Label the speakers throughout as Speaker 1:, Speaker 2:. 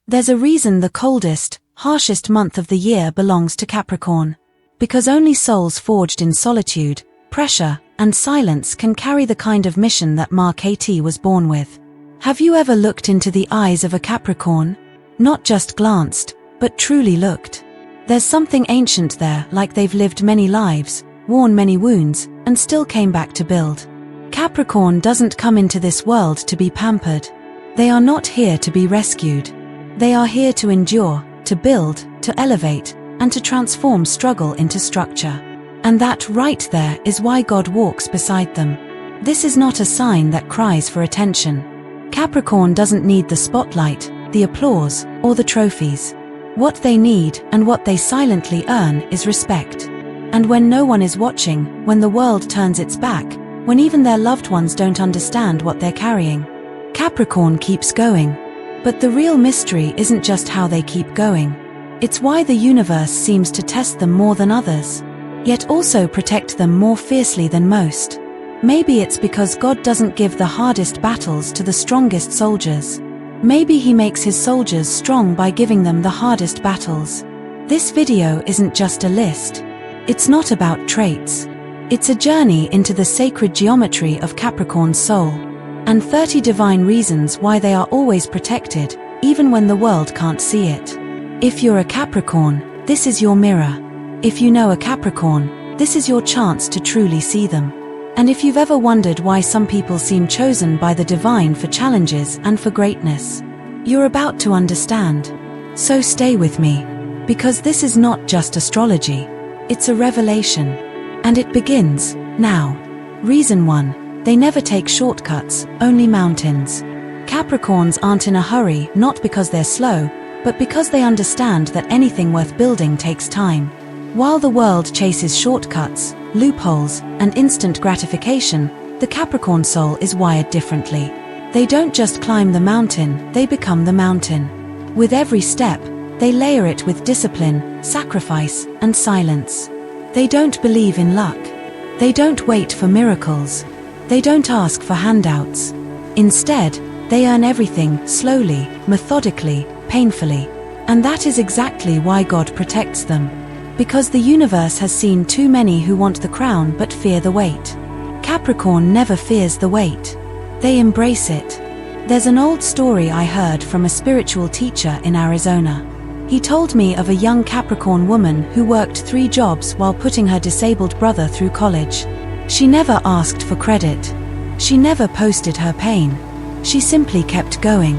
Speaker 1: There's a reason the coldest, harshest month of the year belongs to Capricorn. Because only souls forged in solitude, pressure, and silence can carry the kind of mission that Mark KT was born with. Have you ever looked into the eyes of a Capricorn? Not just glanced, but truly looked. There's something ancient there, like they've lived many lives, worn many wounds, and still came back to build. Capricorn doesn't come into this world to be pampered. They are not here to be rescued. They are here to endure, to build, to elevate, and to transform struggle into structure. And that right there is why God walks beside them. This is not a sign that cries for attention. Capricorn doesn't need the spotlight, the applause, or the trophies. What they need, and what they silently earn, is respect. And when no one is watching, when the world turns its back, when even their loved ones don't understand what they're carrying, Capricorn keeps going. But the real mystery isn't just how they keep going. It's why the universe seems to test them more than others, yet also protect them more fiercely than most. Maybe it's because God doesn't give the hardest battles to the strongest soldiers. Maybe He makes His soldiers strong by giving them the hardest battles. This video isn't just a list. It's not about traits. It's a journey into the sacred geometry of Capricorn's soul, and 30 divine reasons why they are always protected, even when the world can't see it. If you're a Capricorn, this is your mirror. If you know a Capricorn, this is your chance to truly see them. And if you've ever wondered why some people seem chosen by the divine for challenges and for greatness, you're about to understand. So stay with me, because this is not just astrology, it's a revelation. And it begins now. Reason 1. They never take shortcuts, only mountains. Capricorns aren't in a hurry, not because they're slow, but because they understand that anything worth building takes time. While the world chases shortcuts, loopholes, and instant gratification, the Capricorn soul is wired differently. They don't just climb the mountain, they become the mountain. With every step, they layer it with discipline, sacrifice, and silence. They don't believe in luck. They don't wait for miracles. They don't ask for handouts. Instead, they earn everything slowly, methodically, painfully. And that is exactly why God protects them. Because the universe has seen too many who want the crown but fear the weight. Capricorn never fears the weight. They embrace it. There's an old story I heard from a spiritual teacher in Arizona. He told me of a young Capricorn woman who worked 3 jobs while putting her disabled brother through college. She never asked for credit. She never posted her pain. She simply kept going.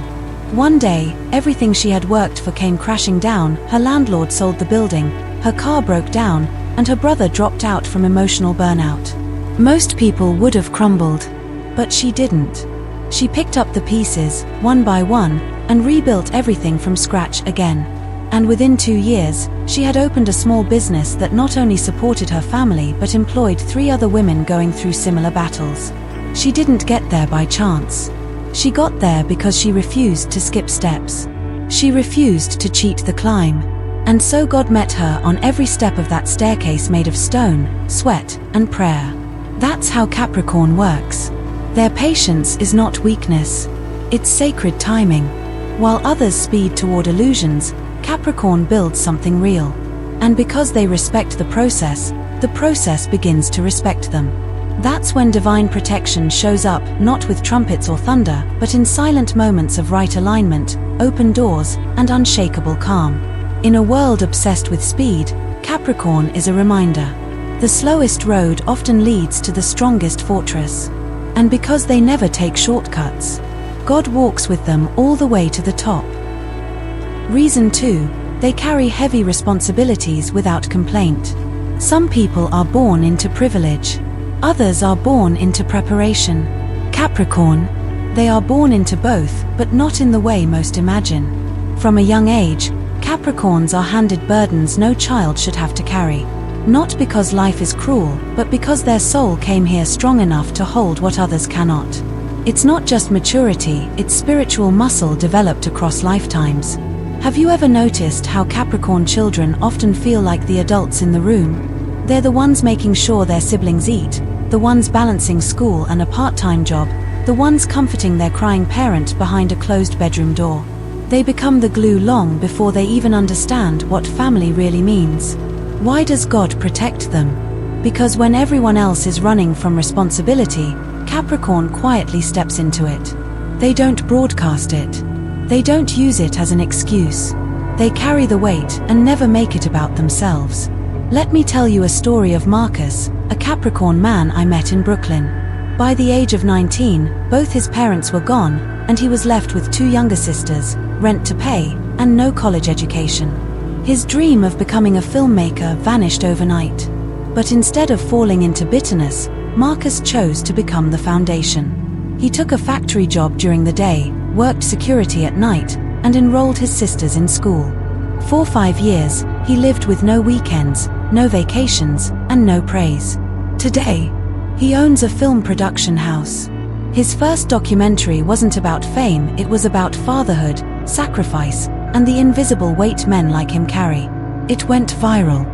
Speaker 1: One day, everything she had worked for came crashing down. Her landlord sold the building, her car broke down, and her brother dropped out from emotional burnout. Most people would have crumbled, but she didn't. She picked up the pieces, one by one, and rebuilt everything from scratch again. And within 2 years, she had opened a small business that not only supported her family but employed 3 other women going through similar battles. She didn't get there by chance. She got there because she refused to skip steps. She refused to cheat the climb. And so God met her on every step of that staircase made of stone, sweat, and prayer. That's how Capricorn works. Their patience is not weakness. It's sacred timing. While others speed toward illusions, Capricorn builds something real. And because they respect the process begins to respect them. That's when divine protection shows up, not with trumpets or thunder, but in silent moments of right alignment, open doors, and unshakable calm. In a world obsessed with speed, Capricorn is a reminder. The slowest road often leads to the strongest fortress. And because they never take shortcuts, God walks with them all the way to the top. Reason 2. They carry heavy responsibilities without complaint. Some people are born into privilege. Others are born into preparation. Capricorn, they are born into both, but not in the way most imagine. From a young age, Capricorns are handed burdens no child should have to carry. Not because life is cruel, but because their soul came here strong enough to hold what others cannot. It's not just maturity, it's spiritual muscle developed across lifetimes. Have you ever noticed how Capricorn children often feel like the adults in the room? They're the ones making sure their siblings eat, the ones balancing school and a part-time job, the ones comforting their crying parent behind a closed bedroom door. They become the glue long before they even understand what family really means. Why does God protect them? Because when everyone else is running from responsibility, Capricorn quietly steps into it. They don't broadcast it. They don't use it as an excuse. They carry the weight and never make it about themselves. Let me tell you a story of Marcus, a Capricorn man I met in Brooklyn. By the age of 19, both his parents were gone, and he was left with 2 younger sisters, rent to pay, and no college education. His dream of becoming a filmmaker vanished overnight. But instead of falling into bitterness, Marcus chose to become the foundation. He took a factory job during the day, worked security at night, and enrolled his sisters in school. For 5 years, he lived with no weekends, no vacations, and no praise. Today, he owns a film production house. His first documentary wasn't about fame, it was about fatherhood, sacrifice, and the invisible weight men like him carry. It went viral.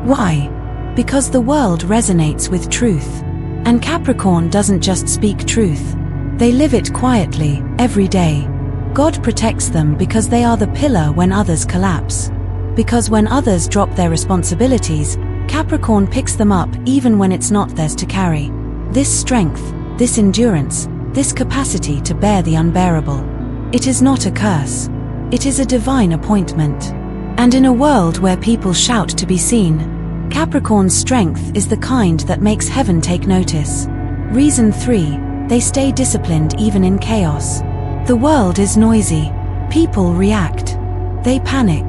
Speaker 1: Why? Because the world resonates with truth. And Capricorn doesn't just speak truth. They live it quietly, every day. God protects them because they are the pillar when others collapse. Because when others drop their responsibilities, Capricorn picks them up even when it's not theirs to carry. This strength, this endurance, this capacity to bear the unbearable. It is not a curse. It is a divine appointment. And in a world where people shout to be seen, Capricorn's strength is the kind that makes heaven take notice. Reason 3, they stay disciplined even in chaos. The world is noisy. People react. They panic.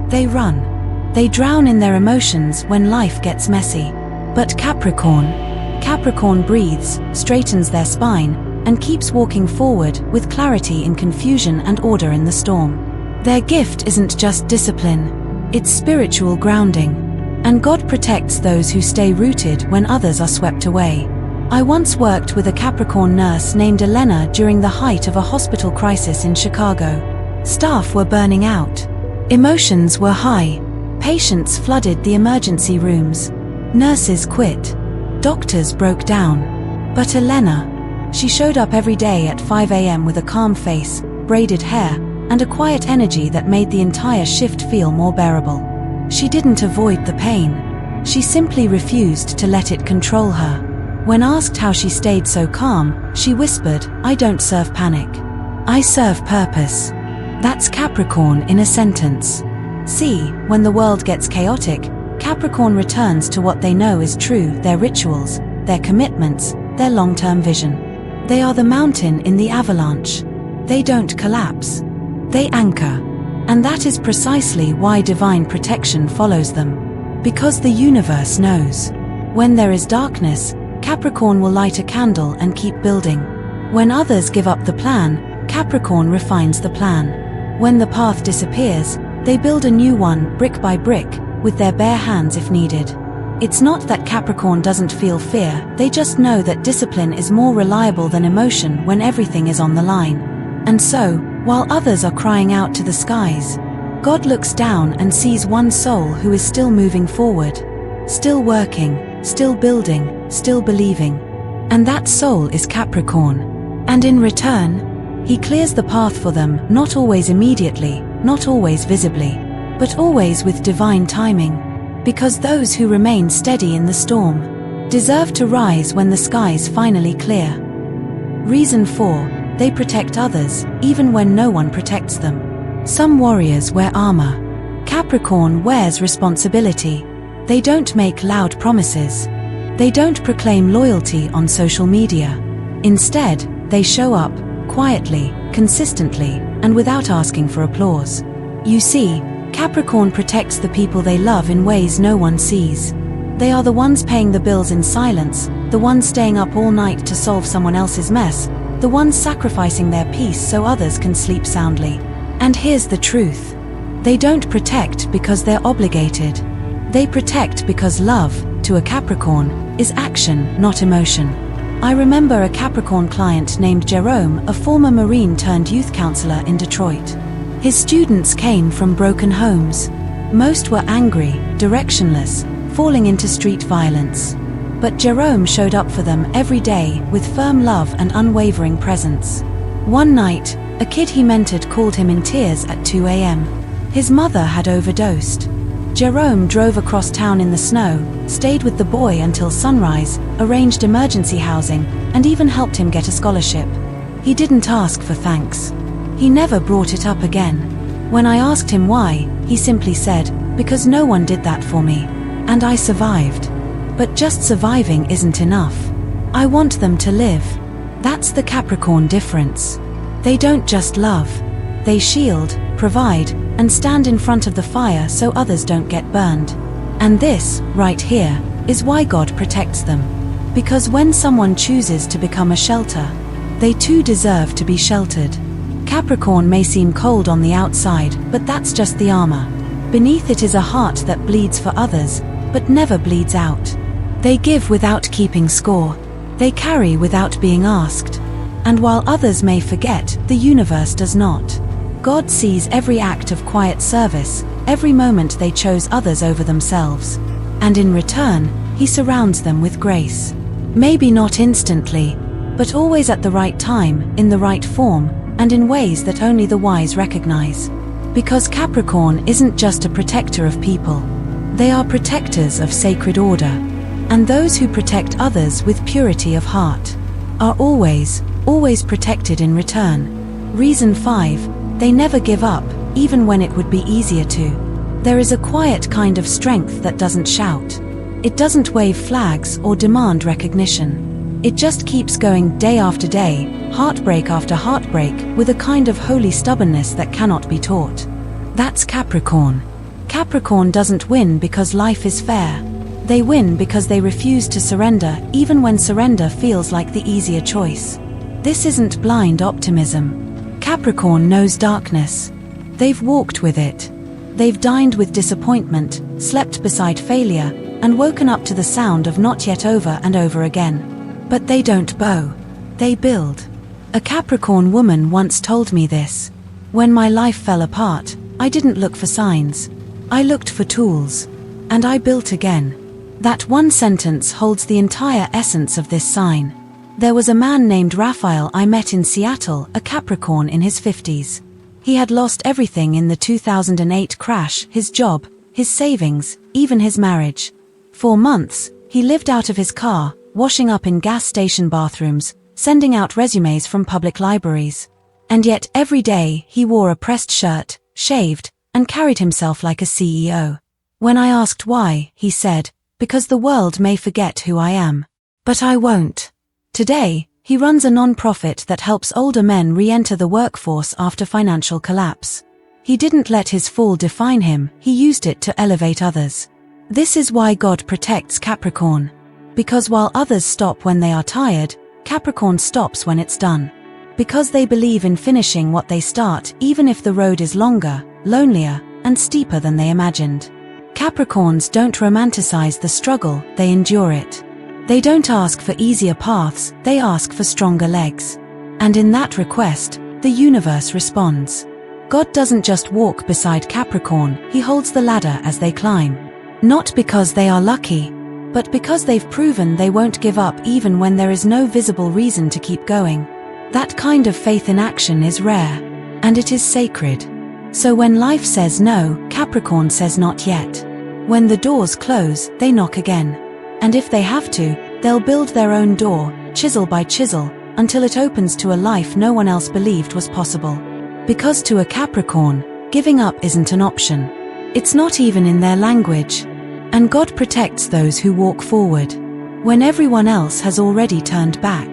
Speaker 1: They run. They drown in their emotions when life gets messy. But Capricorn breathes, straightens their spine, and keeps walking forward with clarity in confusion and order in the storm. Their gift isn't just discipline, it's spiritual grounding. And God protects those who stay rooted when others are swept away. I once worked with a Capricorn nurse named Elena during the height of a hospital crisis in Chicago. Staff were burning out. Emotions were high. Patients flooded the emergency rooms. Nurses quit. Doctors broke down. But Elena, she showed up every day at 5 a.m. with a calm face, braided hair, and a quiet energy that made the entire shift feel more bearable. She didn't avoid the pain. She simply refused to let it control her. When asked how she stayed so calm, she whispered, "I don't serve panic. I serve purpose." That's Capricorn in a sentence. See, when the world gets chaotic, Capricorn returns to what they know is true, their rituals, their commitments, their long-term vision. They are the mountain in the avalanche. They don't collapse. They anchor. And that is precisely why divine protection follows them. Because the universe knows. When there is darkness, Capricorn will light a candle and keep building. When others give up the plan, Capricorn refines the plan. When the path disappears, they build a new one, brick by brick, with their bare hands if needed. It's not that Capricorn doesn't feel fear, they just know that discipline is more reliable than emotion when everything is on the line. And so, while others are crying out to the skies, God looks down and sees one soul who is still moving forward, still working, still building, still believing. And that soul is Capricorn. And in return, he clears the path for them, not always immediately, not always visibly, but always with divine timing. Because those who remain steady in the storm deserve to rise when the skies finally clear. Reason 4, they protect others, even when no one protects them. Some warriors wear armor. Capricorn wears responsibility. They don't make loud promises. They don't proclaim loyalty on social media. Instead, they show up, quietly, consistently, and without asking for applause. You see, Capricorn protects the people they love in ways no one sees. They are the ones paying the bills in silence, the ones staying up all night to solve someone else's mess, the ones sacrificing their peace so others can sleep soundly. And here's the truth. They don't protect because they're obligated. They protect because love, to a Capricorn, is action, not emotion. I remember a Capricorn client named Jerome, a former Marine turned youth counselor in Detroit. His students came from broken homes. Most were angry, directionless, falling into street violence. But Jerome showed up for them every day with firm love and unwavering presence. One night, A kid he mentored called him in tears at 2 a.m. His mother had overdosed. Jerome drove across town in the snow, stayed with the boy until sunrise, arranged emergency housing, and even helped him get a scholarship. He didn't ask for thanks. He never brought it up again. When I asked him why, he simply said, "Because no one did that for me. And I survived." But just surviving isn't enough. I want them to live. That's the Capricorn difference. They don't just love. They shield, provide, and stand in front of the fire so others don't get burned. And this, right here, is why God protects them. Because when someone chooses to become a shelter, they too deserve to be sheltered. Capricorn may seem cold on the outside, but that's just the armor. Beneath it is a heart that bleeds for others, but never bleeds out. They give without keeping score. They carry without being asked. And while others may forget, the universe does not. God sees every act of quiet service, every moment they chose others over themselves. And in return, He surrounds them with grace. Maybe not instantly, but always at the right time, in the right form, and in ways that only the wise recognize. Because Capricorn isn't just a protector of people. They are protectors of sacred order. And those who protect others with purity of heart are always protected in return. Reason 5, they never give up, even when it would be easier to. There is a quiet kind of strength that doesn't shout. It doesn't wave flags or demand recognition. It just keeps going day after day, heartbreak after heartbreak, with a kind of holy stubbornness that cannot be taught. That's Capricorn. Capricorn doesn't win because life is fair. They win because they refuse to surrender, even when surrender feels like the easier choice. This isn't blind optimism. Capricorn knows darkness. They've walked with it. They've dined with disappointment, slept beside failure, and woken up to the sound of not yet over and over again. But they don't bow. They build. A Capricorn woman once told me this. When my life fell apart, I didn't look for signs. I looked for tools. And I built again. That one sentence holds the entire essence of this sign. There was a man named Raphael I met in Seattle, a Capricorn in his 50s. He had lost everything in the 2008 crash, his job, his savings, even his marriage. For months, he lived out of his car, washing up in gas station bathrooms, sending out resumes from public libraries. And yet every day he wore a pressed shirt, shaved, and carried himself like a CEO. When I asked why, he said, "Because the world may forget who I am. But I won't." Today, he runs a non-profit that helps older men re-enter the workforce after financial collapse. He didn't let his fall define him, he used it to elevate others. This is why God protects Capricorn. Because while others stop when they are tired, Capricorn stops when it's done. Because they believe in finishing what they start, even if the road is longer, lonelier, and steeper than they imagined. Capricorns don't romanticize the struggle, they endure it. They don't ask for easier paths, they ask for stronger legs. And in that request, the universe responds. God doesn't just walk beside Capricorn, He holds the ladder as they climb. Not because they are lucky, but because they've proven they won't give up even when there is no visible reason to keep going. That kind of faith in action is rare, and it is sacred. So when life says no, Capricorn says not yet. When the doors close, they knock again. And if they have to, they'll build their own door, chisel by chisel, until it opens to a life no one else believed was possible. Because to a Capricorn, giving up isn't an option. It's not even in their language. And God protects those who walk forward, when everyone else has already turned back.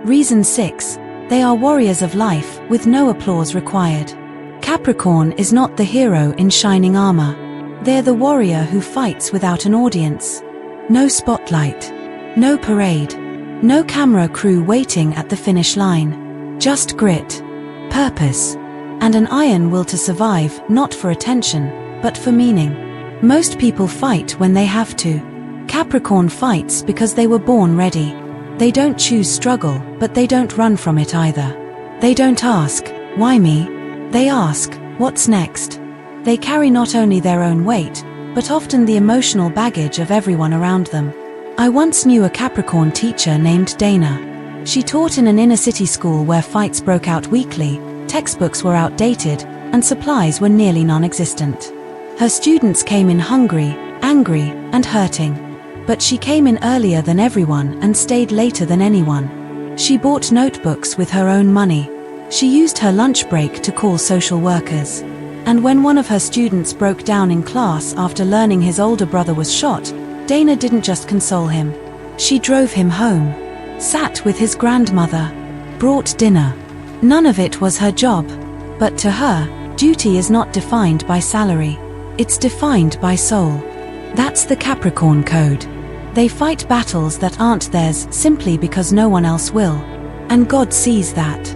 Speaker 1: Reason 6. They are warriors of life, with no applause required. Capricorn is not the hero in shining armor. They're the warrior who fights without an audience. No spotlight. No parade. No camera crew waiting at the finish line. Just grit, purpose, and an iron will to survive, not for attention, but for meaning. Most people fight when they have to. Capricorn fights because they were born ready. They don't choose struggle, but they don't run from it either. They don't ask, "Why me?" They ask, "What's next?" They carry not only their own weight, but often the emotional baggage of everyone around them. I once knew a Capricorn teacher named Dana. She taught in an inner-city school where fights broke out weekly, textbooks were outdated, and supplies were nearly non-existent. Her students came in hungry, angry, and hurting. But she came in earlier than everyone and stayed later than anyone. She bought notebooks with her own money. She used her lunch break to call social workers. And when one of her students broke down in class after learning his older brother was shot, Dana didn't just console him. She drove him home, sat with his grandmother, brought dinner. None of it was her job. But to her, duty is not defined by salary. It's defined by soul. That's the Capricorn code. They fight battles that aren't theirs simply because no one else will. And God sees that.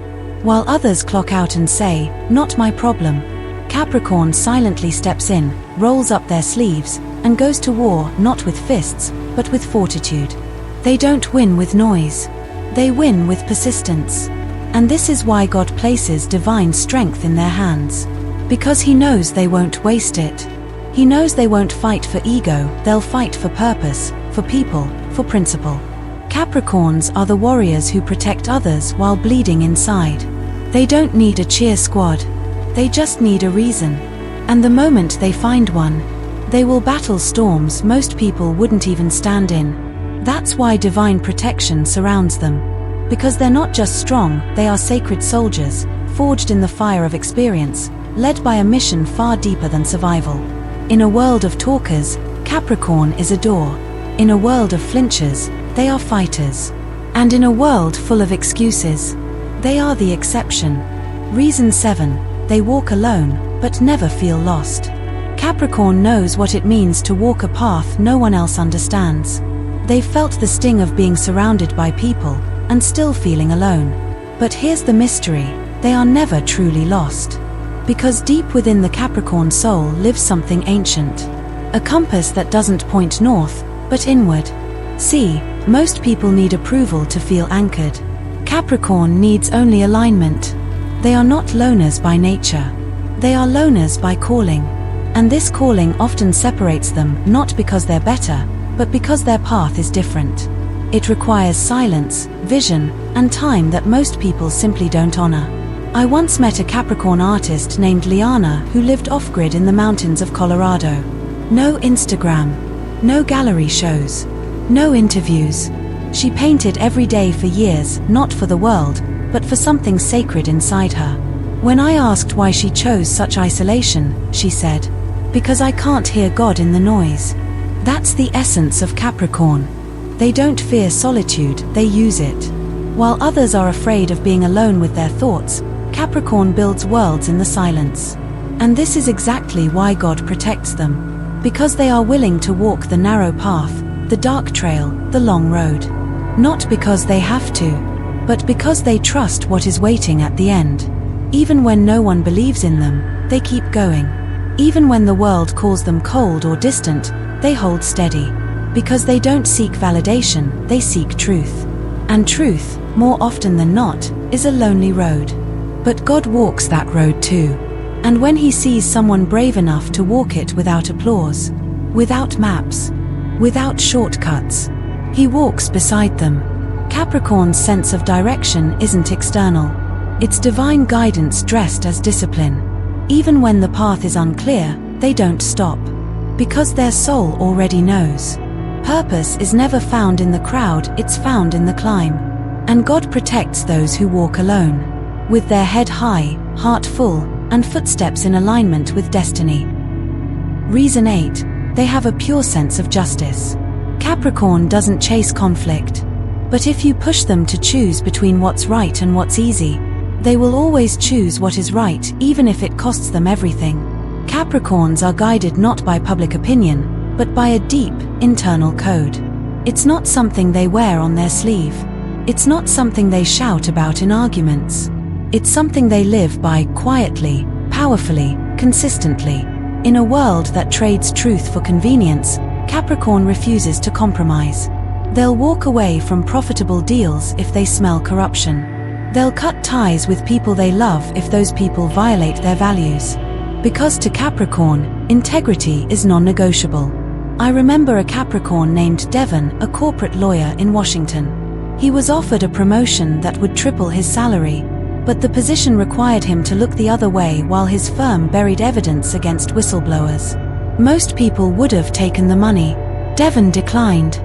Speaker 1: While others clock out and say, "Not my problem," Capricorn silently steps in, rolls up their sleeves, and goes to war not with fists, but with fortitude. They don't win with noise. They win with persistence. And this is why God places divine strength in their hands. Because He knows they won't waste it. He knows they won't fight for ego, they'll fight for purpose, for people, for principle. Capricorns are the warriors who protect others while bleeding inside. They don't need a cheer squad. They just need a reason. And the moment they find one, they will battle storms most people wouldn't even stand in. That's why divine protection surrounds them. Because they're not just strong, they are sacred soldiers, forged in the fire of experience, led by a mission far deeper than survival. In a world of talkers, Capricorn is a door. In a world of flinchers, they are fighters. And in a world full of excuses, they are the exception. Reason 7, they walk alone, but never feel lost. Capricorn knows what it means to walk a path no one else understands. They've felt the sting of being surrounded by people, and still feeling alone. But here's the mystery, they are never truly lost. Because deep within the Capricorn soul lives something ancient. A compass that doesn't point north, but inward. See, most people need approval to feel anchored. Capricorn needs only alignment. They are not loners by nature. They are loners by calling. And this calling often separates them not because they're better, but because their path is different. It requires silence, vision, and time that most people simply don't honor. I once met a Capricorn artist named Liana who lived off-grid in the mountains of Colorado. No Instagram, no gallery shows, no interviews. She painted every day for years, not for the world, but for something sacred inside her. When I asked why she chose such isolation, she said, "Because I can't hear God in the noise." That's the essence of Capricorn. They don't fear solitude, they use it. While others are afraid of being alone with their thoughts, Capricorn builds worlds in the silence. And this is exactly why God protects them. Because they are willing to walk the narrow path, the dark trail, the long road. Not because they have to, but because they trust what is waiting at the end. Even when no one believes in them, they keep going. Even when the world calls them cold or distant, they hold steady. Because they don't seek validation, they seek truth. And truth, more often than not, is a lonely road. But God walks that road too. And when He sees someone brave enough to walk it without applause, without maps, without shortcuts, He walks beside them. Capricorn's sense of direction isn't external. It's divine guidance dressed as discipline. Even when the path is unclear, they don't stop. Because their soul already knows. Purpose is never found in the crowd, it's found in the climb. And God protects those who walk alone. With their head high, heart full, and footsteps in alignment with destiny. Reason 8, they have a pure sense of justice. Capricorn doesn't chase conflict. But if you push them to choose between what's right and what's easy, they will always choose what is right, even if it costs them everything. Capricorns are guided not by public opinion, but by a deep, internal code. It's not something they wear on their sleeve. It's not something they shout about in arguments. It's something they live by quietly, powerfully, consistently. In a world that trades truth for convenience, Capricorn refuses to compromise. They'll walk away from profitable deals if they smell corruption. They'll cut ties with people they love if those people violate their values. Because to Capricorn, integrity is non-negotiable. I remember a Capricorn named Devon, a corporate lawyer in Washington. He was offered a promotion that would triple his salary, but the position required him to look the other way while his firm buried evidence against whistleblowers. Most people would have taken the money. Devon declined.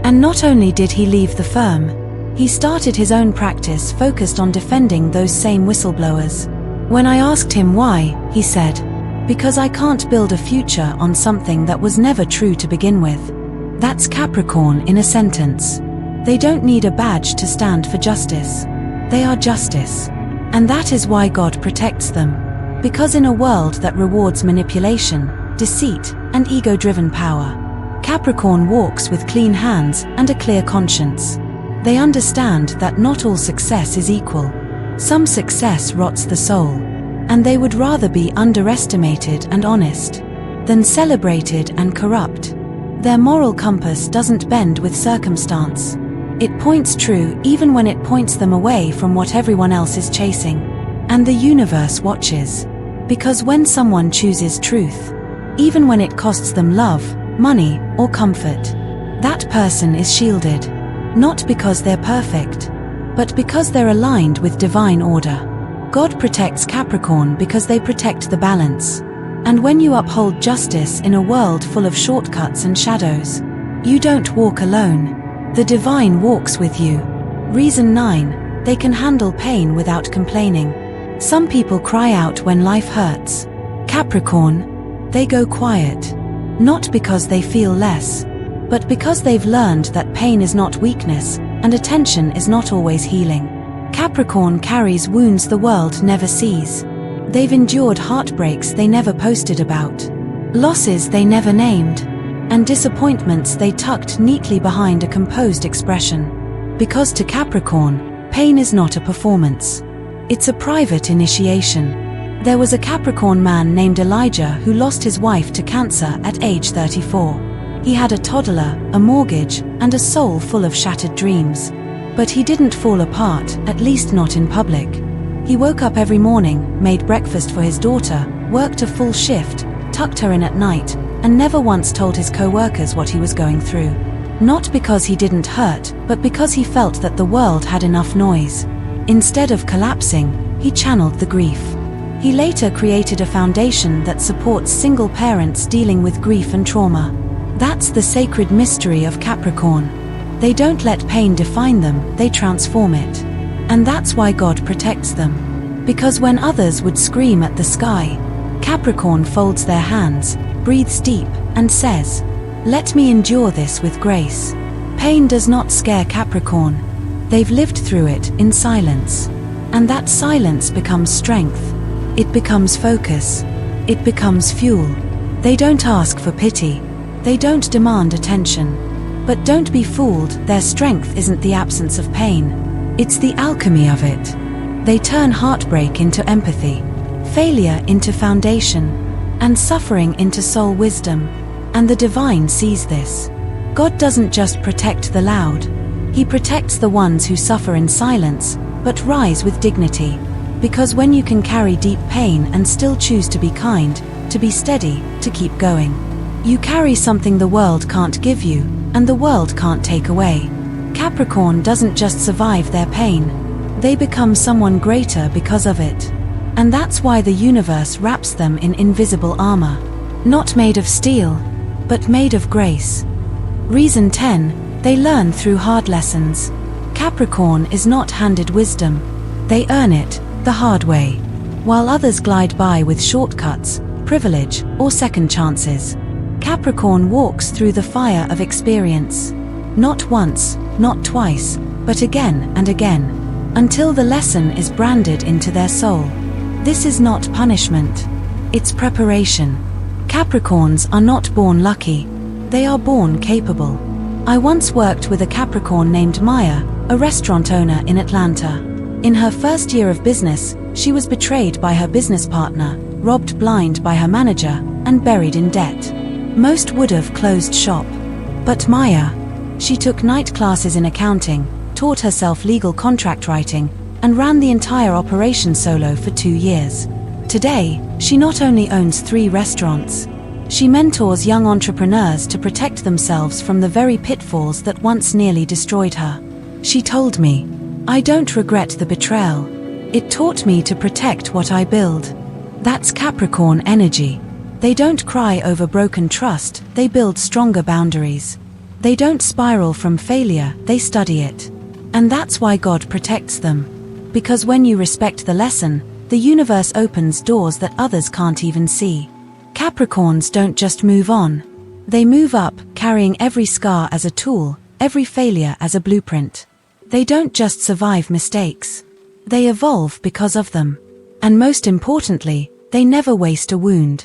Speaker 1: And not only did he leave the firm, he started his own practice focused on defending those same whistleblowers. When I asked him why, he said, "Because I can't build a future on something that was never true to begin with." That's Capricorn in a sentence. They don't need a badge to stand for justice. They are justice. And that is why God protects them. Because in a world that rewards manipulation, deceit, and ego-driven power, Capricorn walks with clean hands and a clear conscience. They understand that not all success is equal. Some success rots the soul, and they would rather be underestimated and honest than celebrated and corrupt. Their moral compass doesn't bend with circumstance. It points true even when it points them away from what everyone else is chasing. And the universe watches. Because when someone chooses truth, even when it costs them love, money, or comfort, that person is shielded. Not because they're perfect, but because they're aligned with divine order. God protects Capricorn because they protect the balance. And when you uphold justice in a world full of shortcuts and shadows, you don't walk alone. The divine walks with you. Reason 9, they can handle pain without complaining. Some people cry out when life hurts. Capricorn, they go quiet. Not because they feel less, but because they've learned that pain is not weakness, and attention is not always healing. Capricorn carries wounds the world never sees. They've endured heartbreaks they never posted about, losses they never named, and disappointments they tucked neatly behind a composed expression. Because to Capricorn, pain is not a performance. It's a private initiation. There was a Capricorn man named Elijah who lost his wife to cancer at age 34. He had a toddler, a mortgage, and a soul full of shattered dreams. But he didn't fall apart, at least not in public. He woke up every morning, made breakfast for his daughter, worked a full shift, tucked her in at night, and never once told his co-workers what he was going through. Not because he didn't hurt, but because he felt that the world had enough noise. Instead of collapsing, he channeled the grief. He later created a foundation that supports single parents dealing with grief and trauma. That's the sacred mystery of Capricorn. They don't let pain define them, they transform it. And that's why God protects them. Because when others would scream at the sky, Capricorn folds their hands, breathes deep, and says, "Let me endure this with grace." Pain does not scare Capricorn. They've lived through it in silence. And that silence becomes strength. It becomes focus. It becomes fuel. They don't ask for pity. They don't demand attention. But don't be fooled, their strength isn't the absence of pain. It's the alchemy of it. They turn heartbreak into empathy, failure into foundation, and suffering into soul wisdom. And the divine sees this. God doesn't just protect the loud. He protects the ones who suffer in silence, but rise with dignity. Because when you can carry deep pain and still choose to be kind, to be steady, to keep going, you carry something the world can't give you, and the world can't take away. Capricorn doesn't just survive their pain. They become someone greater because of it. And that's why the universe wraps them in invisible armor. Not made of steel, but made of grace. Reason 10, they learn through hard lessons. Capricorn is not handed wisdom. They earn it the hard way. While others glide by with shortcuts, privilege, or second chances, Capricorn walks through the fire of experience. Not once, not twice, but again and again, until the lesson is branded into their soul. This is not punishment. It's preparation. Capricorns are not born lucky. They are born capable. I once worked with a Capricorn named Maya, a restaurant owner in Atlanta. In her first year of business, she was betrayed by her business partner, robbed blind by her manager, and buried in debt. Most would have closed shop. But Maya, she took night classes in accounting, taught herself legal contract writing, and ran the entire operation solo for 2 years. Today, she not only owns 3 restaurants, she mentors young entrepreneurs to protect themselves from the very pitfalls that once nearly destroyed her. She told me, "I don't regret the betrayal. It taught me to protect what I build." That's Capricorn energy. They don't cry over broken trust, they build stronger boundaries. They don't spiral from failure, they study it. And that's why God protects them. Because when you respect the lesson, the universe opens doors that others can't even see. Capricorns don't just move on. They move up, carrying every scar as a tool, every failure as a blueprint. They don't just survive mistakes. They evolve because of them. And most importantly, they never waste a wound.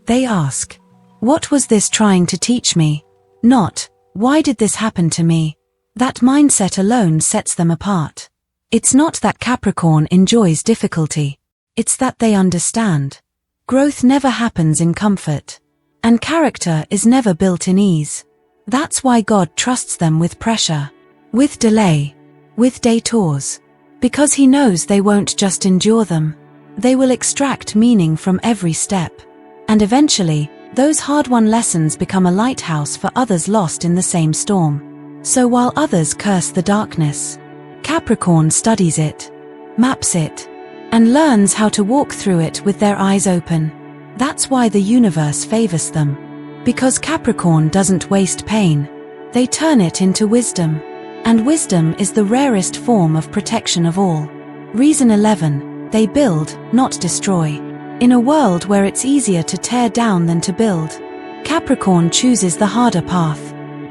Speaker 1: They ask, "What was this trying to teach me?" Not, "Why did this happen to me?" That mindset alone sets them apart. It's not that Capricorn enjoys difficulty. It's that they understand. Growth never happens in comfort. And character is never built in ease. That's why God trusts them with pressure, with delay, with detours. Because He knows they won't just endure them. They will extract meaning from every step. And eventually, those hard-won lessons become a lighthouse for others lost in the same storm. So while others curse the darkness, Capricorn studies it, maps it, and learns how to walk through it with their eyes open. That's why the universe favors them. Because Capricorn doesn't waste pain. They turn it into wisdom. And wisdom is the rarest form of protection of all. Reason 11. They build, not destroy. In a world where it's easier to tear down than to build, Capricorn chooses the harder path.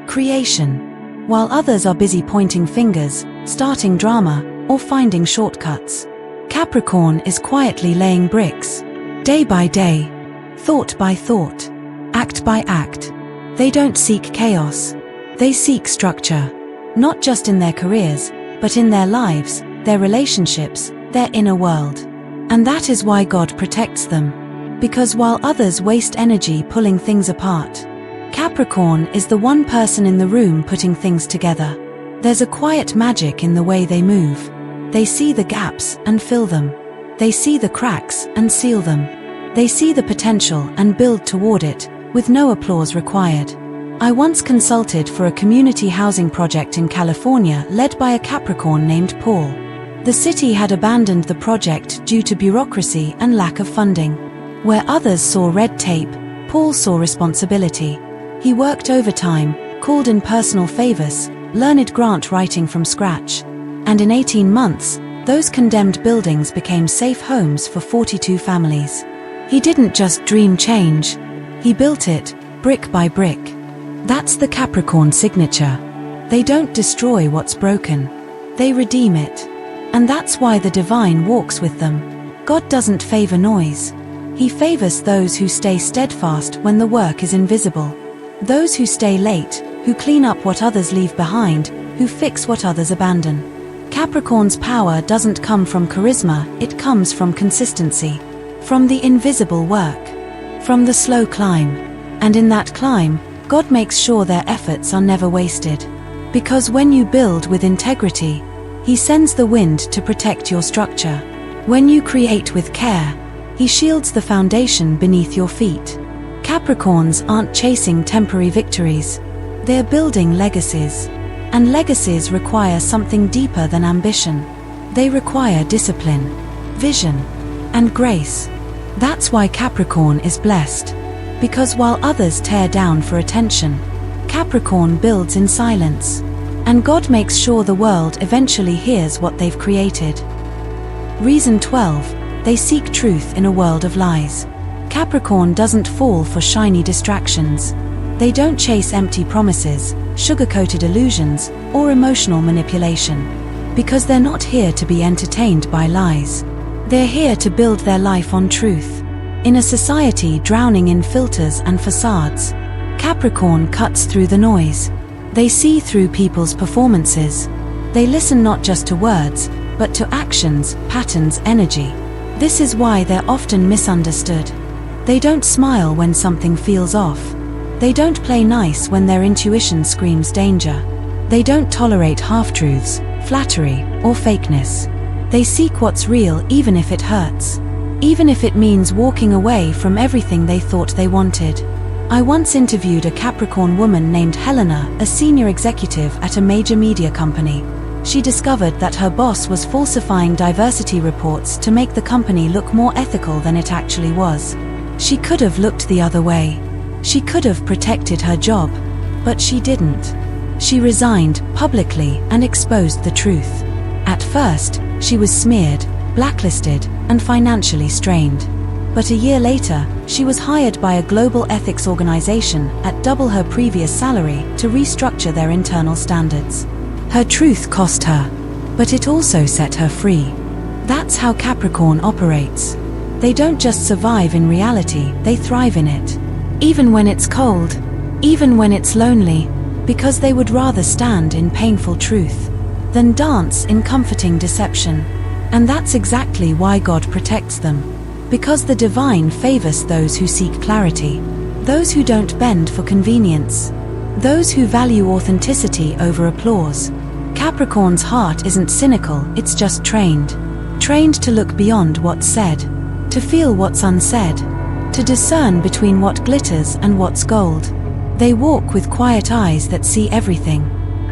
Speaker 1: Creation. While others are busy pointing fingers, starting drama, or finding shortcuts, Capricorn is quietly laying bricks. Day by day, thought by thought, act by act. They don't seek chaos. They seek structure. Not just in their careers, but in their lives, their relationships, their inner world. And that is why God protects them. Because while others waste energy pulling things apart, Capricorn is the one person in the room putting things together. There's a quiet magic in the way they move. They see the gaps and fill them. They see the cracks and seal them. They see the potential and build toward it, with no applause required. I once consulted for a community housing project in California led by a Capricorn named Paul. The city had abandoned the project due to bureaucracy and lack of funding. Where others saw red tape, Paul saw responsibility. He worked overtime, called in personal favors, learned grant writing from scratch. And in 18 months, those condemned buildings became safe homes for 42 families. He didn't just dream change. He built it, brick by brick. That's the Capricorn signature. They don't destroy what's broken. They redeem it. And that's why the divine walks with them. God doesn't favor noise. He favors those who stay steadfast when the work is invisible. Those who stay late, who clean up what others leave behind, who fix what others abandon. Capricorn's power doesn't come from charisma, it comes from consistency. From the invisible work. From the slow climb. And in that climb, God makes sure their efforts are never wasted. Because when you build with integrity, He sends the wind to protect your structure. When you create with care, He shields the foundation beneath your feet. Capricorns aren't chasing temporary victories. They're building legacies. And legacies require something deeper than ambition. They require discipline, vision, and grace. That's why Capricorn is blessed. Because while others tear down for attention, Capricorn builds in silence. And God makes sure the world eventually hears what they've created. Reason 12. They seek truth in a world of lies. Capricorn doesn't fall for shiny distractions. They don't chase empty promises, sugar-coated illusions, or emotional manipulation. Because they're not here to be entertained by lies. They're here to build their life on truth. In a society drowning in filters and facades, Capricorn cuts through the noise. They see through people's performances. They listen not just to words, but to actions, patterns, energy. This is why they're often misunderstood. They don't smile when something feels off. They don't play nice when their intuition screams danger. They don't tolerate half-truths, flattery, or fakeness. They seek what's real even if it hurts. Even if it means walking away from everything they thought they wanted. I once interviewed a Capricorn woman named Helena, a senior executive at a major media company. She discovered that her boss was falsifying diversity reports to make the company look more ethical than it actually was. She could have looked the other way. She could have protected her job, but she didn't. She resigned publicly and exposed the truth. At first, she was smeared, blacklisted, and financially strained. But a year later, she was hired by a global ethics organization at double her previous salary to restructure their internal standards. Her truth cost her, but it also set her free. That's how Capricorn operates. They don't just survive in reality, they thrive in it. Even when it's cold, even when it's lonely, because they would rather stand in painful truth than dance in comforting deception. And that's exactly why God protects them. Because the divine favors those who seek clarity, those who don't bend for convenience, those who value authenticity over applause. Capricorn's heart isn't cynical, it's just trained. Trained to look beyond what's said, to feel what's unsaid, to discern between what glitters and what's gold. They walk with quiet eyes that see everything,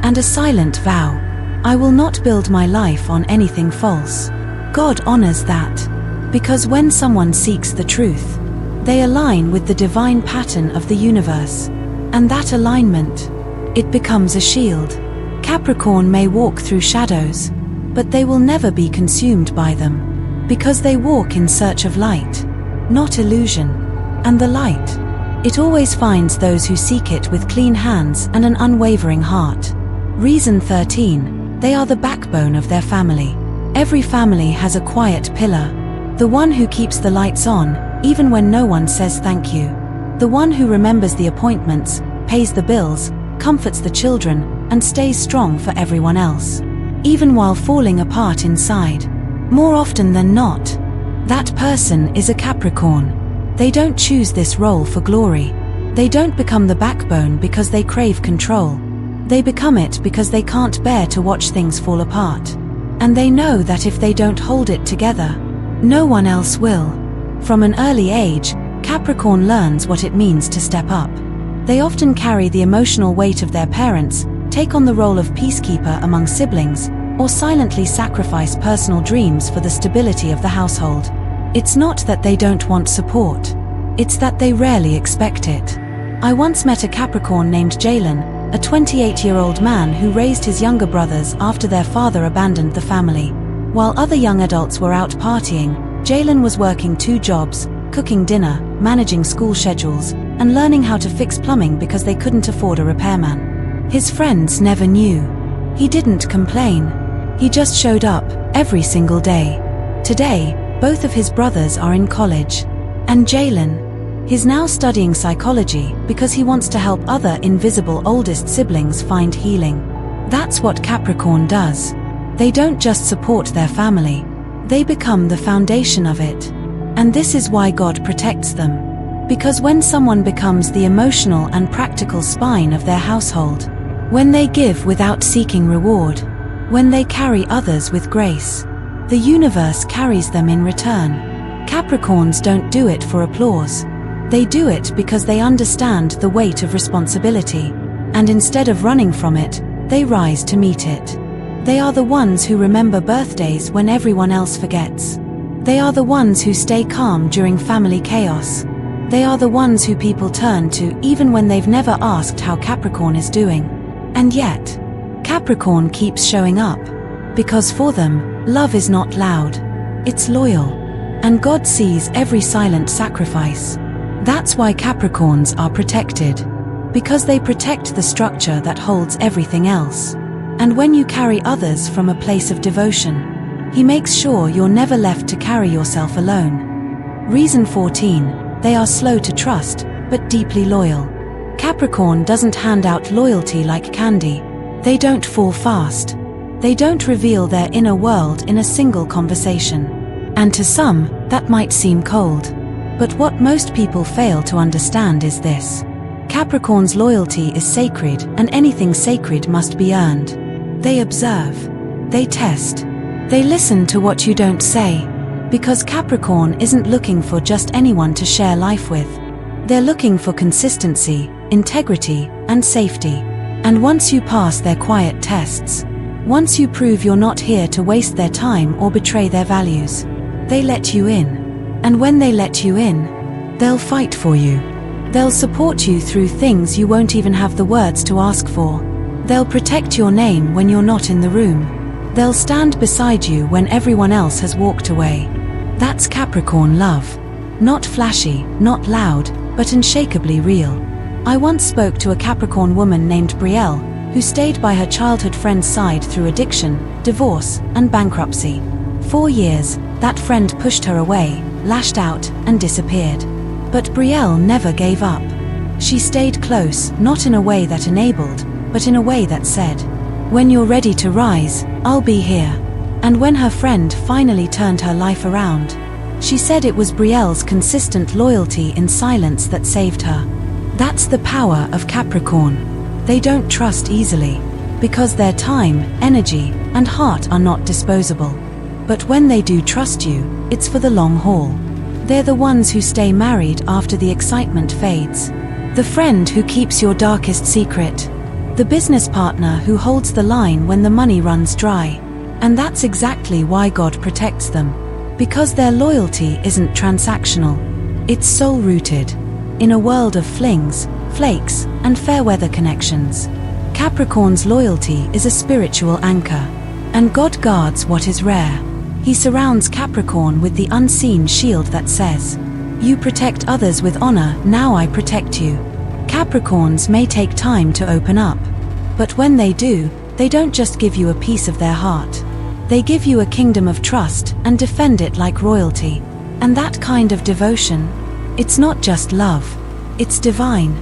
Speaker 1: and a silent vow: I will not build my life on anything false. God honors that. Because when someone seeks the truth, they align with the divine pattern of the universe. And that alignment, it becomes a shield. Capricorn may walk through shadows, but they will never be consumed by them. Because they walk in search of light, not illusion. And the light, it always finds those who seek it with clean hands and an unwavering heart. Reason 13, they are the backbone of their family. Every family has a quiet pillar. The one who keeps the lights on, even when no one says thank you. The one who remembers the appointments, pays the bills, comforts the children, and stays strong for everyone else. Even while falling apart inside. More often than not, that person is a Capricorn. They don't choose this role for glory. They don't become the backbone because they crave control. They become it because they can't bear to watch things fall apart. And they know that if they don't hold it together, no one else will. From an early age, Capricorn learns what it means to step up. They often carry the emotional weight of their parents, take on the role of peacekeeper among siblings, or silently sacrifice personal dreams for the stability of the household. It's not that they don't want support. It's that they rarely expect it. I once met a Capricorn named Jalen, a 28-year-old man who raised his younger brothers after their father abandoned the family. While other young adults were out partying, Jalen was working 2 jobs, cooking dinner, managing school schedules, and learning how to fix plumbing because they couldn't afford a repairman. His friends never knew. He didn't complain. He just showed up, every single day. Today, both of his brothers are in college. And Jalen, he's now studying psychology because he wants to help other invisible oldest siblings find healing. That's what Capricorn does. They don't just support their family, they become the foundation of it. And this is why God protects them. Because when someone becomes the emotional and practical spine of their household, when they give without seeking reward, when they carry others with grace, the universe carries them in return. Capricorns don't do it for applause. They do it because they understand the weight of responsibility. And instead of running from it, they rise to meet it. They are the ones who remember birthdays when everyone else forgets. They are the ones who stay calm during family chaos. They are the ones who people turn to even when they've never asked how Capricorn is doing. And yet, Capricorn keeps showing up. Because for them, love is not loud. It's loyal. And God sees every silent sacrifice. That's why Capricorns are protected. Because they protect the structure that holds everything else. And when you carry others from a place of devotion, He makes sure you're never left to carry yourself alone. Reason 14, they are slow to trust, but deeply loyal. Capricorn doesn't hand out loyalty like candy. They don't fall fast. They don't reveal their inner world in a single conversation. And to some, that might seem cold. But what most people fail to understand is this. Capricorn's loyalty is sacred, and anything sacred must be earned. They observe. They test. They listen to what you don't say. Because Capricorn isn't looking for just anyone to share life with. They're looking for consistency, integrity, and safety. And once you pass their quiet tests, Once you prove you're not here to waste their time or betray their values, they let you in. And when they let you in, they'll fight for you. They'll support you through things you won't even have the words to ask for. They'll protect your name when you're not in the room. They'll stand beside you when everyone else has walked away. That's Capricorn love. Not flashy, not loud, but unshakably real. I once spoke to a Capricorn woman named Brielle, who stayed by her childhood friend's side through addiction, divorce, and bankruptcy. 4 years, that friend pushed her away, lashed out, and disappeared. But Brielle never gave up. She stayed close, not in a way that enabled, but in a way that said, "When you're ready to rise, I'll be here." And when her friend finally turned her life around, she said it was Brielle's consistent loyalty in silence that saved her. That's the power of Capricorn. They don't trust easily, because their time, energy, and heart are not disposable. But when they do trust you, it's for the long haul. They're the ones who stay married after the excitement fades. The friend who keeps your darkest secret. The business partner who holds the line when the money runs dry. And that's exactly why God protects them. Because their loyalty isn't transactional. It's soul-rooted. In a world of flings, flakes, and fair-weather connections, Capricorn's loyalty is a spiritual anchor. And God guards what is rare. He surrounds Capricorn with the unseen shield that says, "You protect others with honor, now I protect you." Capricorns may take time to open up. But when they do, they don't just give you a piece of their heart. They give you a kingdom of trust and defend it like royalty. And that kind of devotion, it's not just love. It's divine.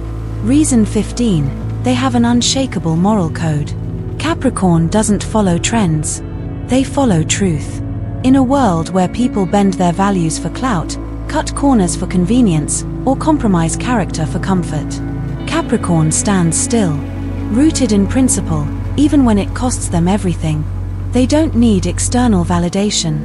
Speaker 1: Reason 15, they have an unshakable moral code. Capricorn doesn't follow trends. They follow truth. In a world where people bend their values for clout, cut corners for convenience, or compromise character for comfort, Capricorn stands still, rooted in principle, even when it costs them everything. They don't need external validation.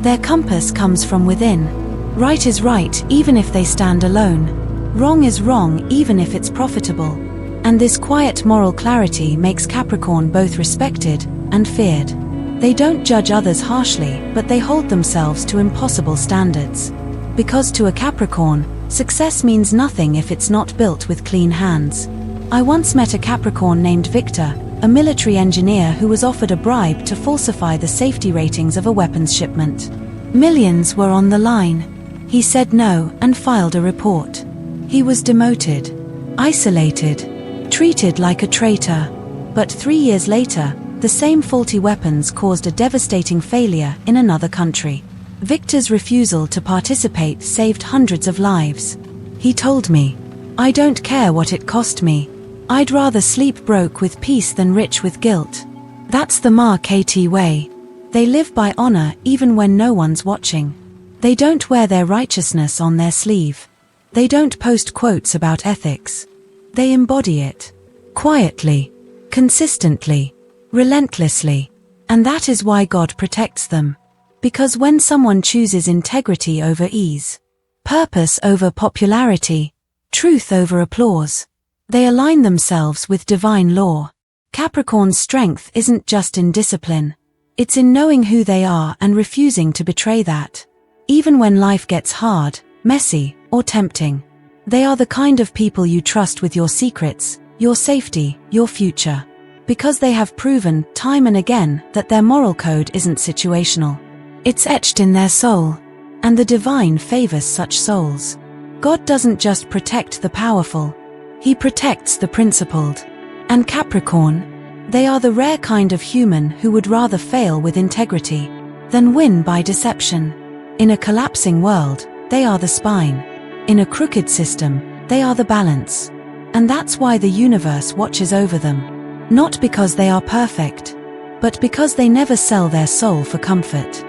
Speaker 1: Their compass comes from within. Right is right, even if they stand alone. Wrong is wrong, even if it's profitable. And this quiet moral clarity makes Capricorn both respected and feared. They don't judge others harshly, but they hold themselves to impossible standards. Because to a Capricorn, success means nothing if it's not built with clean hands. I once met a Capricorn named Victor, a military engineer who was offered a bribe to falsify the safety ratings of a weapons shipment. Millions were on the line. He said no and filed a report. He was demoted, isolated, treated like a traitor. But 3 years later, the same faulty weapons caused a devastating failure in another country. Victor's refusal to participate saved hundreds of lives. He told me, "I don't care what it cost me. I'd rather sleep broke with peace than rich with guilt." That's the KT way. They live by honor even when no one's watching. They don't wear their righteousness on their sleeve. They don't post quotes about ethics. They embody it. Quietly, consistently, relentlessly. And that is why God protects them. Because when someone chooses integrity over ease, purpose over popularity, truth over applause, they align themselves with divine law. Capricorn's strength isn't just in discipline. It's in knowing who they are and refusing to betray that. Even when life gets hard, messy, or tempting, they are the kind of people you trust with your secrets, your safety, your future. Because they have proven, time and again, that their moral code isn't situational. It's etched in their soul. And the divine favors such souls. God doesn't just protect the powerful. He protects the principled. And Capricorn, they are the rare kind of human who would rather fail with integrity than win by deception. In a collapsing world, they are the spine. In a crooked system, they are the balance. And that's why the universe watches over them. Not because they are perfect, but because they never sell their soul for comfort.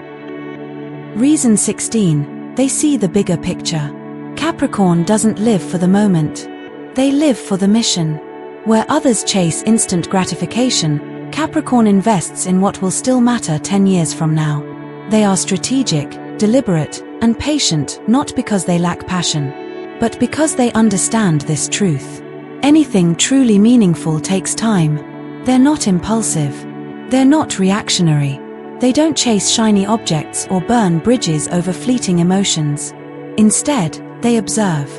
Speaker 1: Reason 16, they see the bigger picture. Capricorn doesn't live for the moment. They live for the mission. Where others chase instant gratification, Capricorn invests in what will still matter 10 years from now. They are strategic, deliberate, and patient, not because they lack passion, but because they understand this truth. Anything truly meaningful takes time. They're not impulsive. They're not reactionary. They don't chase shiny objects or burn bridges over fleeting emotions. Instead, they observe.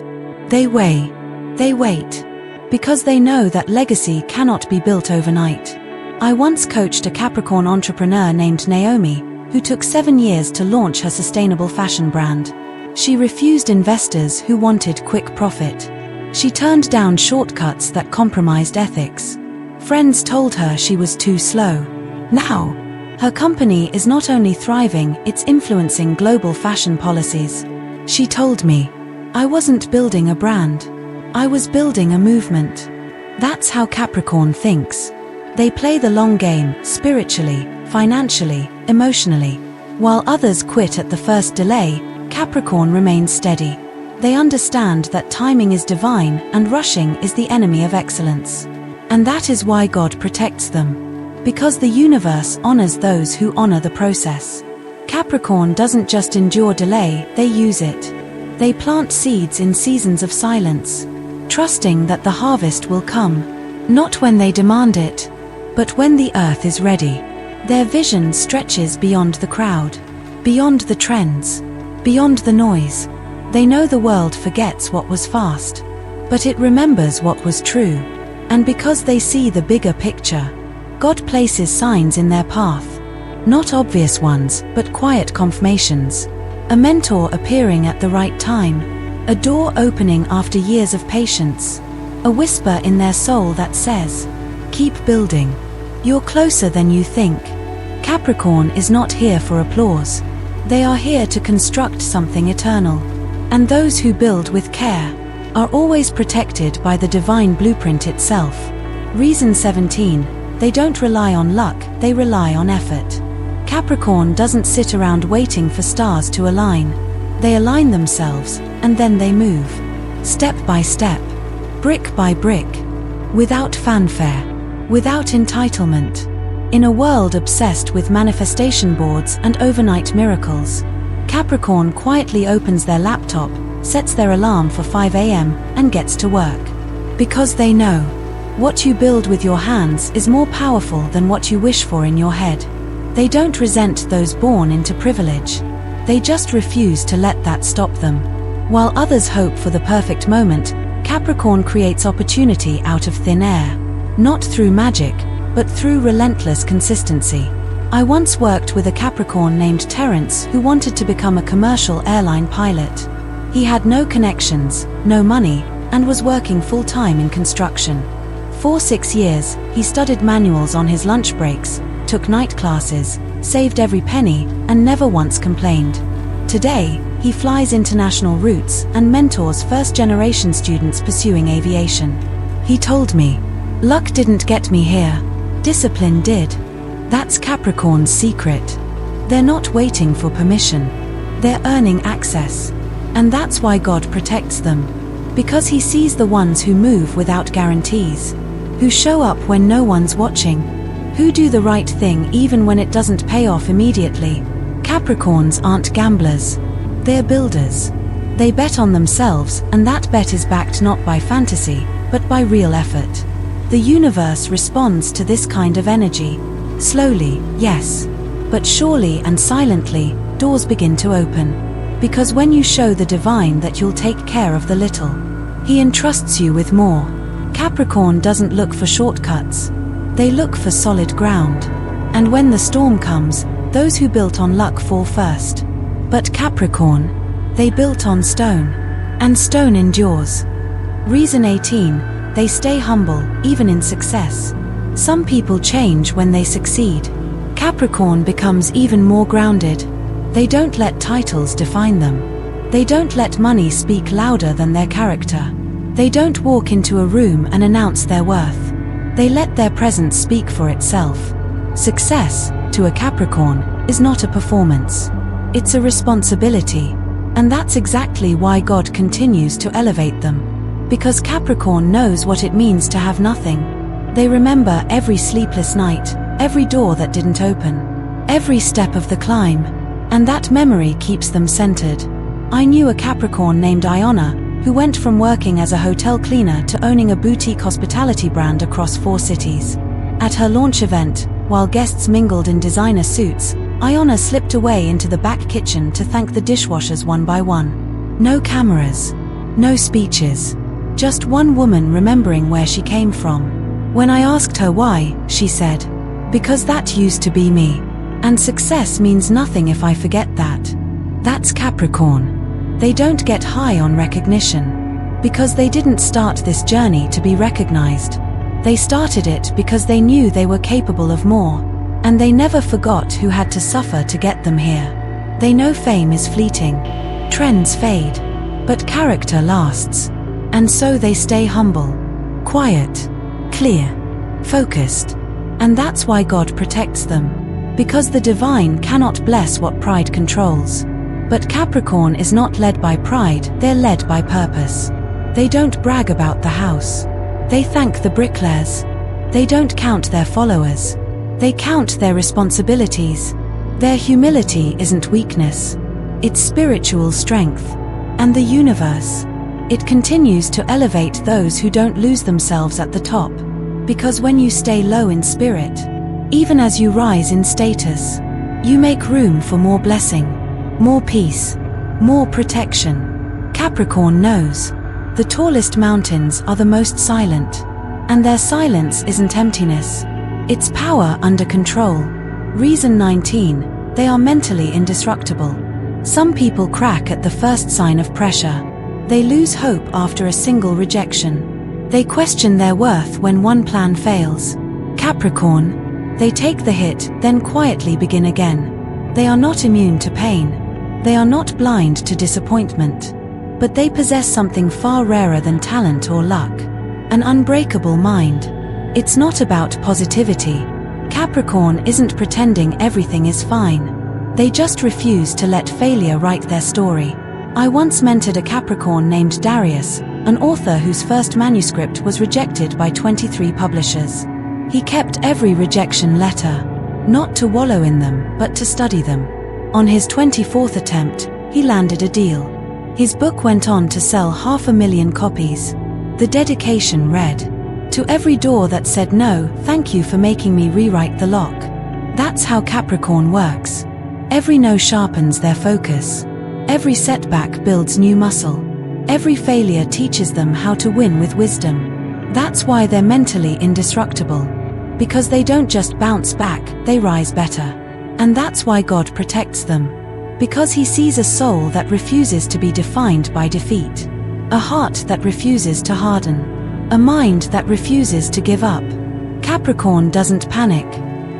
Speaker 1: They weigh. They wait. Because they know that legacy cannot be built overnight. I once coached a Capricorn entrepreneur named Naomi, who took 7 years to launch her sustainable fashion brand. She refused investors who wanted quick profit. She turned down shortcuts that compromised ethics. Friends told her she was too slow. Now, her company is not only thriving, it's influencing global fashion policies. She told me, "I wasn't building a brand. I was building a movement." That's how Capricorn thinks. They play the long game, spiritually, financially, emotionally. While others quit at the first delay, Capricorn remains steady. They understand that timing is divine and rushing is the enemy of excellence. And that is why God protects them. Because the universe honors those who honor the process. Capricorn doesn't just endure delay, they use it. They plant seeds in seasons of silence, trusting that the harvest will come, not when they demand it, but when the earth is ready. Their vision stretches beyond the crowd, beyond the trends, beyond the noise. They know the world forgets what was fast, but it remembers what was true. And because they see the bigger picture, God places signs in their path. Not obvious ones, but quiet confirmations. A mentor appearing at the right time. A door opening after years of patience. A whisper in their soul that says, "Keep building. You're closer than you think." Capricorn is not here for applause. They are here to construct something eternal. And those who build with care are always protected by the divine blueprint itself. Reason 17. They don't rely on luck, they rely on effort. Capricorn doesn't sit around waiting for stars to align. They align themselves, and then they move. Step by step, brick by brick, without fanfare, without entitlement. In a world obsessed with manifestation boards and overnight miracles, Capricorn quietly opens their laptop, sets their alarm for 5 a.m., and gets to work. Because they know, what you build with your hands is more powerful than what you wish for in your head. They don't resent those born into privilege. They just refuse to let that stop them. While others hope for the perfect moment, Capricorn creates opportunity out of thin air. Not through magic, but through relentless consistency. I once worked with a Capricorn named Terence who wanted to become a commercial airline pilot. He had no connections, no money, and was working full-time in construction. For 6 years, he studied manuals on his lunch breaks, took night classes, saved every penny, and never once complained. Today, he flies international routes and mentors first-generation students pursuing aviation. He told me, "Luck didn't get me here. Discipline did." That's Capricorn's secret. They're not waiting for permission. They're earning access. And that's why God protects them. Because he sees the ones who move without guarantees. Who show up when no one's watching. Who do the right thing even when it doesn't pay off immediately. Capricorns aren't gamblers. They're builders. They bet on themselves, and that bet is backed not by fantasy, but by real effort. The universe responds to this kind of energy. Slowly, yes. But surely and silently, doors begin to open. Because when you show the divine that you'll take care of the little, he entrusts you with more. Capricorn doesn't look for shortcuts. They look for solid ground. And when the storm comes, those who built on luck fall first. But Capricorn, they built on stone. And stone endures. Reason 18. They stay humble, even in success. Some people change when they succeed. Capricorn becomes even more grounded. They don't let titles define them. They don't let money speak louder than their character. They don't walk into a room and announce their worth. They let their presence speak for itself. Success, to a Capricorn, is not a performance. It's a responsibility. And that's exactly why God continues to elevate them. Because Capricorn knows what it means to have nothing. They remember every sleepless night, every door that didn't open, every step of the climb, and that memory keeps them centered. I knew a Capricorn named Iona, who went from working as a hotel cleaner to owning a boutique hospitality brand across 4 cities. At her launch event, While guests mingled in designer suits, Iona slipped away into the back kitchen to thank the dishwashers one by one. No cameras. No speeches. Just one woman remembering where she came from. When I asked her why, she said, "Because that used to be me. And success means nothing if I forget that." That's Capricorn. They don't get high on recognition. Because they didn't start this journey to be recognized. They started it because they knew they were capable of more. And they never forgot who had to suffer to get them here. They know fame is fleeting. Trends fade. But character lasts. And so they stay humble, quiet, clear, focused. And that's why God protects them. Because the divine cannot bless what pride controls. But Capricorn is not led by pride, they're led by purpose. They don't brag about the house. They thank the bricklayers. They don't count their followers. They count their responsibilities. Their humility isn't weakness. It's spiritual strength. And the universe, it continues to elevate those who don't lose themselves at the top. Because when you stay low in spirit, even as you rise in status, you make room for more blessing, more peace, more protection. Capricorn knows the tallest mountains are the most silent, and their silence isn't emptiness. It's power under control. Reason 19, they are mentally indestructible. Some people crack at the first sign of pressure. They lose hope after a single rejection. They question their worth when one plan fails. Capricorn, they take the hit, then quietly begin again. They are not immune to pain. They are not blind to disappointment. But they possess something far rarer than talent or luck. An unbreakable mind. It's not about positivity. Capricorn isn't pretending everything is fine. They just refuse to let failure write their story. I once mentored a Capricorn named Darius, an author whose first manuscript was rejected by 23 publishers. He kept every rejection letter, not to wallow in them, but to study them. On his 24th attempt, he landed a deal. His book went on to sell 500,000 copies. The dedication read, "To every door that said no, thank you for making me rewrite the lock." That's how Capricorn works. Every no sharpens their focus. Every setback builds new muscle. Every failure teaches them how to win with wisdom. That's why they're mentally indestructible. Because they don't just bounce back, they rise better. And that's why God protects them. Because He sees a soul that refuses to be defined by defeat. A heart that refuses to harden. A mind that refuses to give up. Capricorn doesn't panic.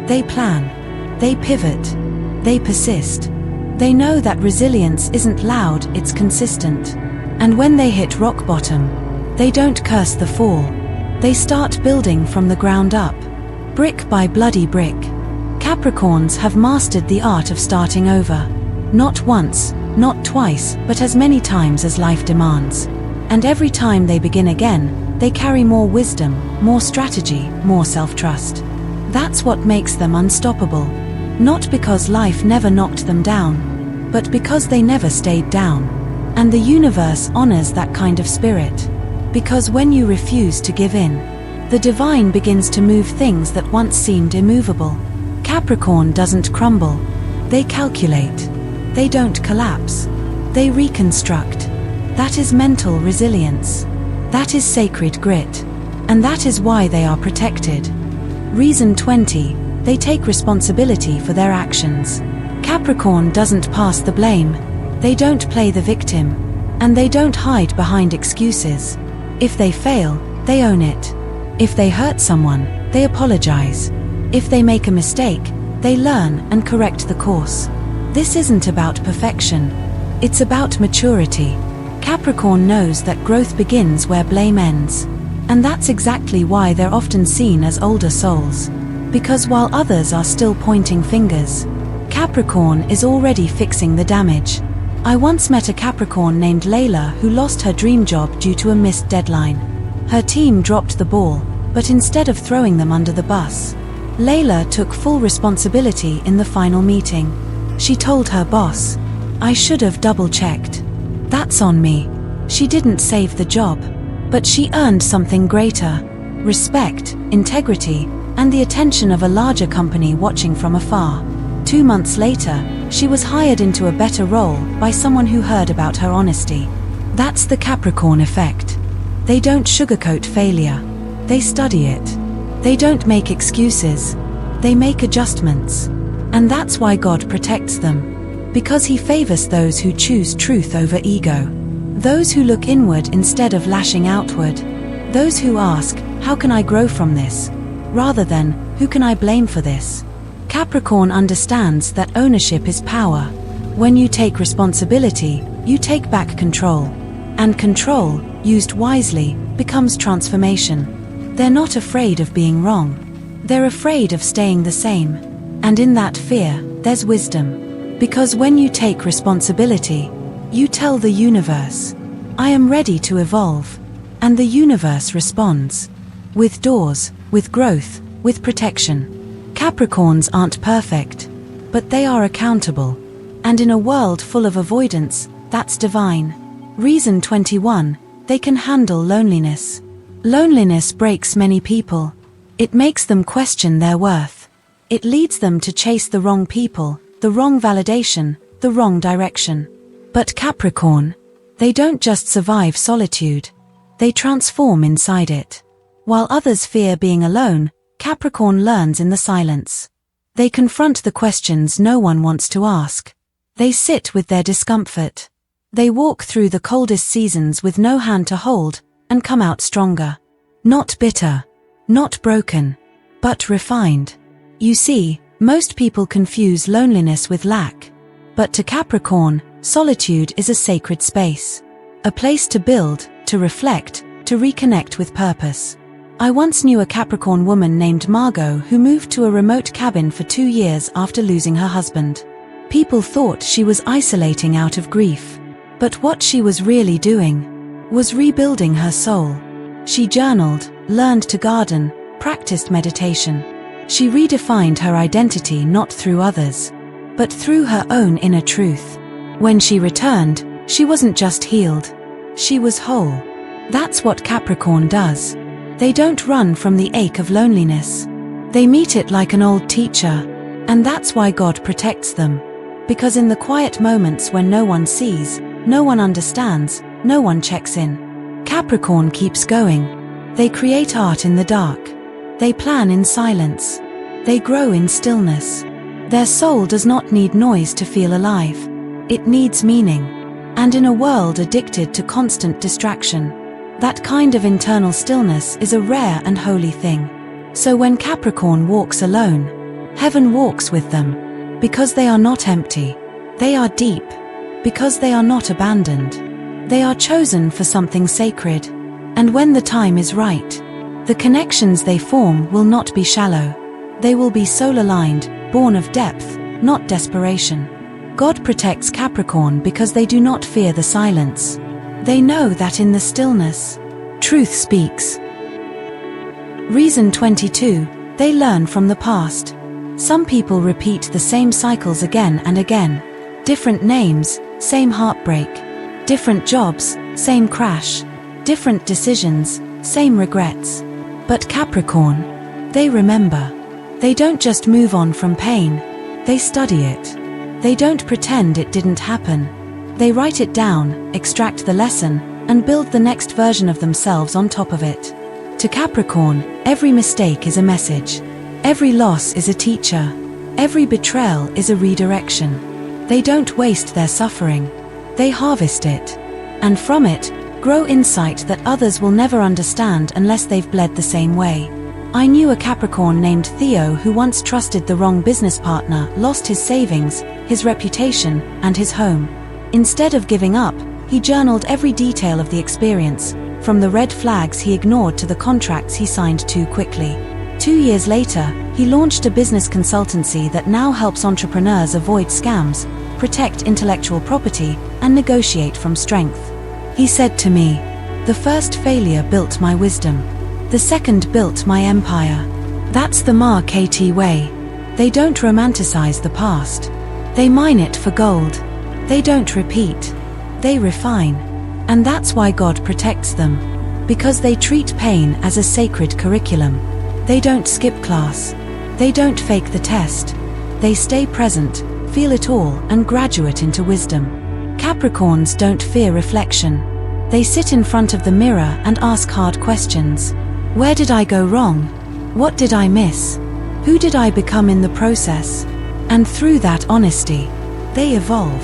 Speaker 1: They plan. They pivot. They persist. They know that resilience isn't loud, it's consistent. And when they hit rock bottom, they don't curse the fall. They start building from the ground up. Brick by bloody brick. Capricorns have mastered the art of starting over. Not once, not twice, but as many times as life demands. And every time they begin again, they carry more wisdom, more strategy, more self-trust. That's what makes them unstoppable. Not because life never knocked them down, but because they never stayed down. And the universe honors that kind of spirit. Because when you refuse to give in, the divine begins to move things that once seemed immovable. Capricorn doesn't crumble. They calculate. They don't collapse. They reconstruct. That is mental resilience. That is sacred grit. And that is why they are protected. Reason 20. They take responsibility for their actions. Capricorn doesn't pass the blame. They don't play the victim. And they don't hide behind excuses. If they fail, they own it. If they hurt someone, they apologize. If they make a mistake, they learn and correct the course. This isn't about perfection. It's about maturity. Capricorn knows that growth begins where blame ends. And that's exactly why they're often seen as older souls. Because while others are still pointing fingers, Capricorn is already fixing the damage. I once met a Capricorn named Layla who lost her dream job due to a missed deadline. Her team dropped the ball, but instead of throwing them under the bus, Layla took full responsibility in the final meeting. She told her boss, "I should have double-checked. That's on me." She didn't save the job, but she earned something greater. Respect, integrity, and the attention of a larger company watching from afar. 2 months later, she was hired into a better role by someone who heard about her honesty. That's the Capricorn effect. They don't sugarcoat failure. They study it. They don't make excuses. They make adjustments. And that's why God protects them. Because He favors those who choose truth over ego. Those who look inward instead of lashing outward. Those who ask, how can I grow from this? Rather than, who can I blame for this? Capricorn understands that ownership is power. When you take responsibility, you take back control. And control, used wisely, becomes transformation. They're not afraid of being wrong. They're afraid of staying the same. And in that fear, there's wisdom. Because when you take responsibility, you tell the universe, I am ready to evolve. And the universe responds. With doors, with growth, with protection. Capricorns aren't perfect, but they are accountable. And in a world full of avoidance, that's divine. Reason 21, they can handle loneliness. Loneliness breaks many people. It makes them question their worth. It leads them to chase the wrong people, the wrong validation, the wrong direction. But Capricorn, they don't just survive solitude. They transform inside it. While others fear being alone, Capricorn learns in the silence. They confront the questions no one wants to ask. They sit with their discomfort. They walk through the coldest seasons with no hand to hold, and come out stronger. Not bitter. Not broken. But refined. You see, most people confuse loneliness with lack. But to Capricorn, solitude is a sacred space. A place to build, to reflect, to reconnect with purpose. I once knew a Capricorn woman named Margot who moved to a remote cabin for 2 years after losing her husband. People thought she was isolating out of grief. But what she was really doing was rebuilding her soul. She journaled, learned to garden, practiced meditation. She redefined her identity not through others, but through her own inner truth. When she returned, she wasn't just healed. She was whole. That's what Capricorn does. They don't run from the ache of loneliness. They meet it like an old teacher. And that's why God protects them. Because in the quiet moments when no one sees, no one understands, no one checks in, Capricorn keeps going. They create art in the dark. They plan in silence. They grow in stillness. Their soul does not need noise to feel alive. It needs meaning. And in a world addicted to constant distraction, that kind of internal stillness is a rare and holy thing. So when Capricorn walks alone, heaven walks with them. Because they are not empty. They are deep. Because they are not abandoned. They are chosen for something sacred. And when the time is right, the connections they form will not be shallow. They will be soul-aligned, born of depth, not desperation. God protects Capricorn because they do not fear the silence. They know that in the stillness, truth speaks. Reason 22, they learn from the past. Some people repeat the same cycles again and again. Different names, same heartbreak. Different jobs, same crash. Different decisions, same regrets. But Capricorn, they remember. They don't just move on from pain. They study it. They don't pretend it didn't happen. They write it down, extract the lesson, and build the next version of themselves on top of it. To Capricorn, every mistake is a message. Every loss is a teacher. Every betrayal is a redirection. They don't waste their suffering. They harvest it. And from it, grow insight that others will never understand unless they've bled the same way. I knew a Capricorn named Theo who once trusted the wrong business partner, lost his savings, his reputation, and his home. Instead of giving up, he journaled every detail of the experience, from the red flags he ignored to the contracts he signed too quickly. 2 years later, he launched a business consultancy that now helps entrepreneurs avoid scams, protect intellectual property, and negotiate from strength. He said to me, "The first failure built my wisdom. The second built my empire." That's the KT way. They don't romanticize the past. They mine it for gold. They don't repeat. They refine. And that's why God protects them. Because they treat pain as a sacred curriculum. They don't skip class. They don't fake the test. They stay present, feel it all, and graduate into wisdom. Capricorns don't fear reflection. They sit in front of the mirror and ask hard questions. Where did I go wrong? What did I miss? Who did I become in the process? And through that honesty, they evolve.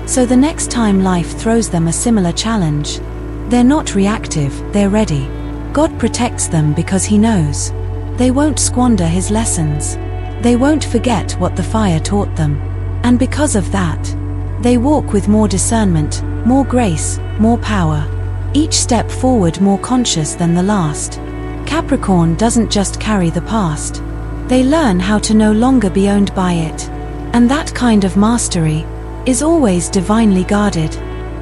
Speaker 1: So the next time life throws them a similar challenge, they're not reactive, they're ready. God protects them because He knows. They won't squander His lessons. They won't forget what the fire taught them. And because of that, they walk with more discernment, more grace, more power. Each step forward more conscious than the last. Capricorn doesn't just carry the past. They learn how to no longer be owned by it. And that kind of mastery is always divinely guarded.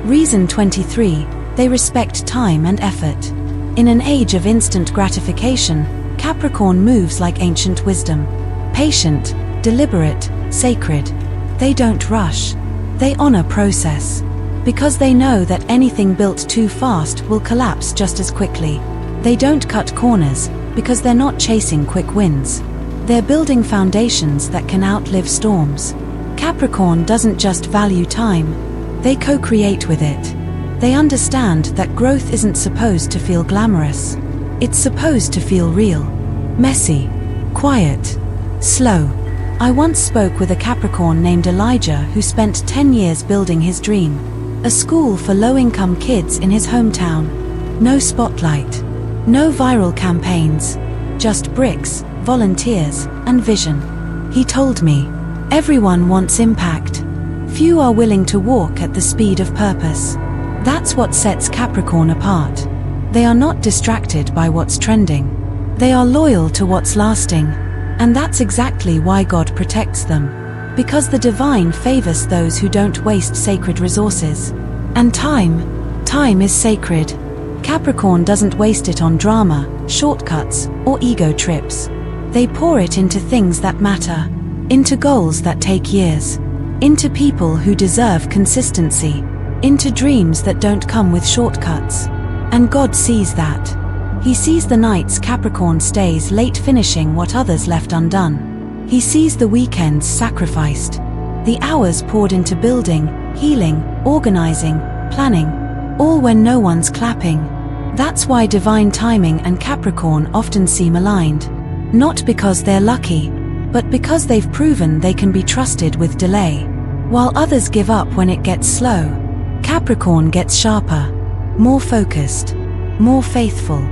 Speaker 1: Reason 23, they respect time and effort. In an age of instant gratification, Capricorn moves like ancient wisdom. Patient, deliberate, sacred. They don't rush. They honor process. Because they know that anything built too fast will collapse just as quickly. They don't cut corners, because they're not chasing quick wins. They're building foundations that can outlive storms. Capricorn doesn't just value time, they co-create with it. They understand that growth isn't supposed to feel glamorous. It's supposed to feel real, messy, quiet, slow. I once spoke with a Capricorn named Elijah who spent 10 years building his dream. A school for low-income kids in his hometown. No spotlight. No viral campaigns. Just bricks, volunteers, and vision. He told me, everyone wants impact. Few are willing to walk at the speed of purpose. That's what sets Capricorn apart. They are not distracted by what's trending. They are loyal to what's lasting. And that's exactly why God protects them. Because the divine favors those who don't waste sacred resources. And time is sacred. Capricorn doesn't waste it on drama, shortcuts, or ego trips. They pour it into things that matter, into goals that take years, into people who deserve consistency, into dreams that don't come with shortcuts. And God sees that. He sees the nights Capricorn stays late finishing what others left undone. He sees the weekends sacrificed, the hours poured into building, healing, organizing, planning, all when no one's clapping. That's why divine timing and Capricorn often seem aligned. Not because they're lucky, but because they've proven they can be trusted with delay. While others give up when it gets slow, Capricorn gets sharper, more focused, more faithful.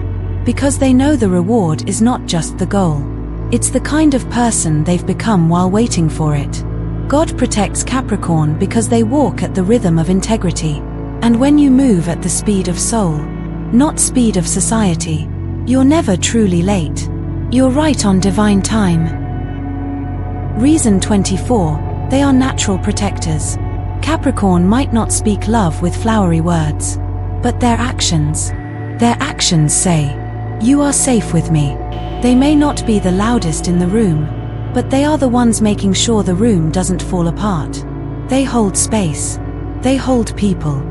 Speaker 1: Because they know the reward is not just the goal. It's the kind of person they've become while waiting for it. God protects Capricorn because they walk at the rhythm of integrity. And when you move at the speed of soul, not speed of society, you're never truly late. You're right on divine time. Reason 24, they are natural protectors. Capricorn might not speak love with flowery words, but their actions say, "You are safe with me." They may not be the loudest in the room, but they are the ones making sure the room doesn't fall apart. They hold space. They hold people.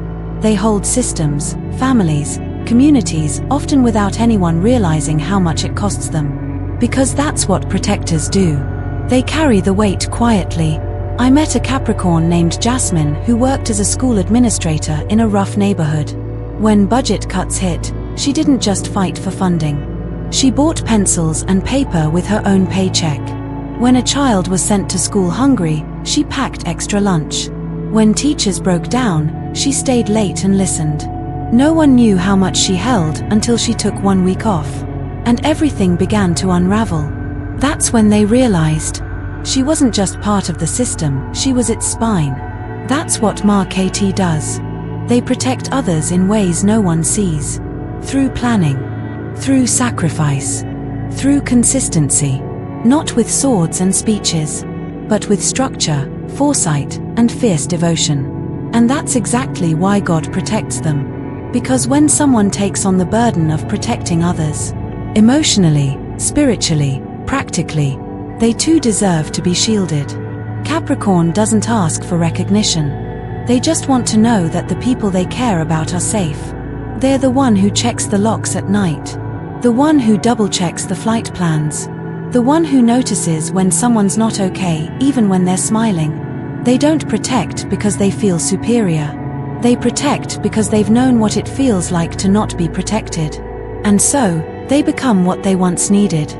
Speaker 1: They hold systems, families, communities, often without anyone realizing how much it costs them. Because that's what protectors do. They carry the weight quietly. I met a Capricorn named Jasmine who worked as a school administrator in a rough neighborhood. When budget cuts hit, she didn't just fight for funding. She bought pencils and paper with her own paycheck. When a child was sent to school hungry, she packed extra lunch. When teachers broke down, she stayed late and listened. No one knew how much she held until she took 1 week off. And everything began to unravel. That's when they realized she wasn't just part of the system, she was its spine. That's what KT does. They protect others in ways no one sees. Through planning. Through sacrifice. Through consistency. Not with swords and speeches, but with structure, foresight, and fierce devotion. And that's exactly why God protects them. Because when someone takes on the burden of protecting others, emotionally, spiritually, practically, they too deserve to be shielded. Capricorn doesn't ask for recognition. They just want to know that the people they care about are safe. They're the one who checks the locks at night, The one who double-checks the flight plans. The one who notices when someone's not okay, even when they're smiling. They don't protect because they feel superior. They protect because they've known what it feels like to not be protected. And so, they become what they once needed.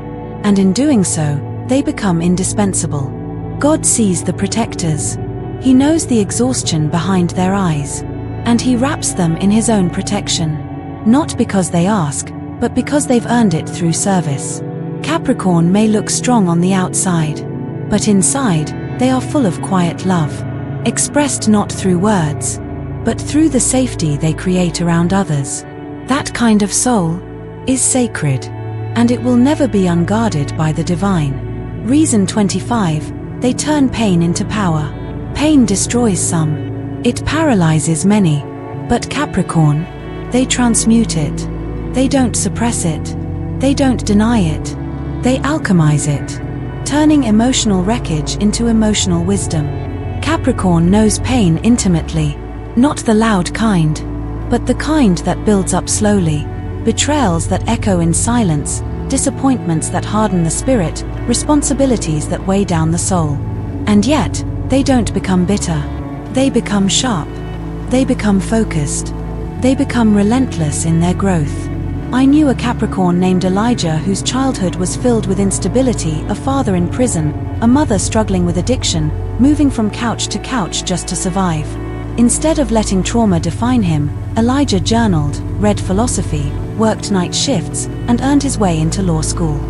Speaker 1: And in doing so, they become indispensable. God sees the protectors. He knows the exhaustion behind their eyes. And He wraps them in His own protection. Not because they ask, but because they've earned it through service. Capricorn may look strong on the outside, but inside, they are full of quiet love, expressed not through words, but through the safety they create around others. That kind of soul is sacred, and it will never be unguarded by the divine. Reason 25, they turn pain into power. Pain destroys some. It paralyzes many. But Capricorn, they transmute it. They don't suppress it. They don't deny it. They alchemize it, turning emotional wreckage into emotional wisdom. Capricorn knows pain intimately, not the loud kind, but the kind that builds up slowly, betrayals that echo in silence, disappointments that harden the spirit, responsibilities that weigh down the soul. And yet, they don't become bitter. They become sharp. They become focused. They become relentless in their growth. I knew a Capricorn named Elijah whose childhood was filled with instability, a father in prison, a mother struggling with addiction, moving from couch to couch just to survive. Instead of letting trauma define him, Elijah journaled, read philosophy, worked night shifts, and earned his way into law school.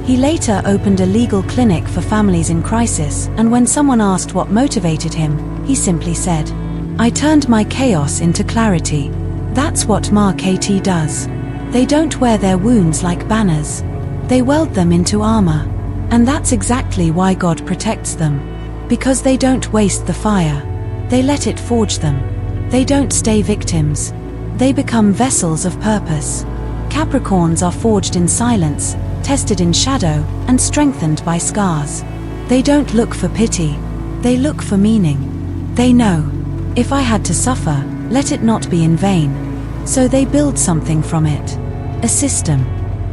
Speaker 1: He later opened a legal clinic for families in crisis, and when someone asked what motivated him, he simply said, "I turned my chaos into clarity." That's what KT does. They don't wear their wounds like banners. They weld them into armor. And that's exactly why God protects them. Because they don't waste the fire. They let it forge them. They don't stay victims. They become vessels of purpose. Capricorns are forged in silence, tested in shadow, and strengthened by scars. They don't look for pity. They look for meaning. They know, if I had to suffer, let it not be in vain. So they build something from it. A system,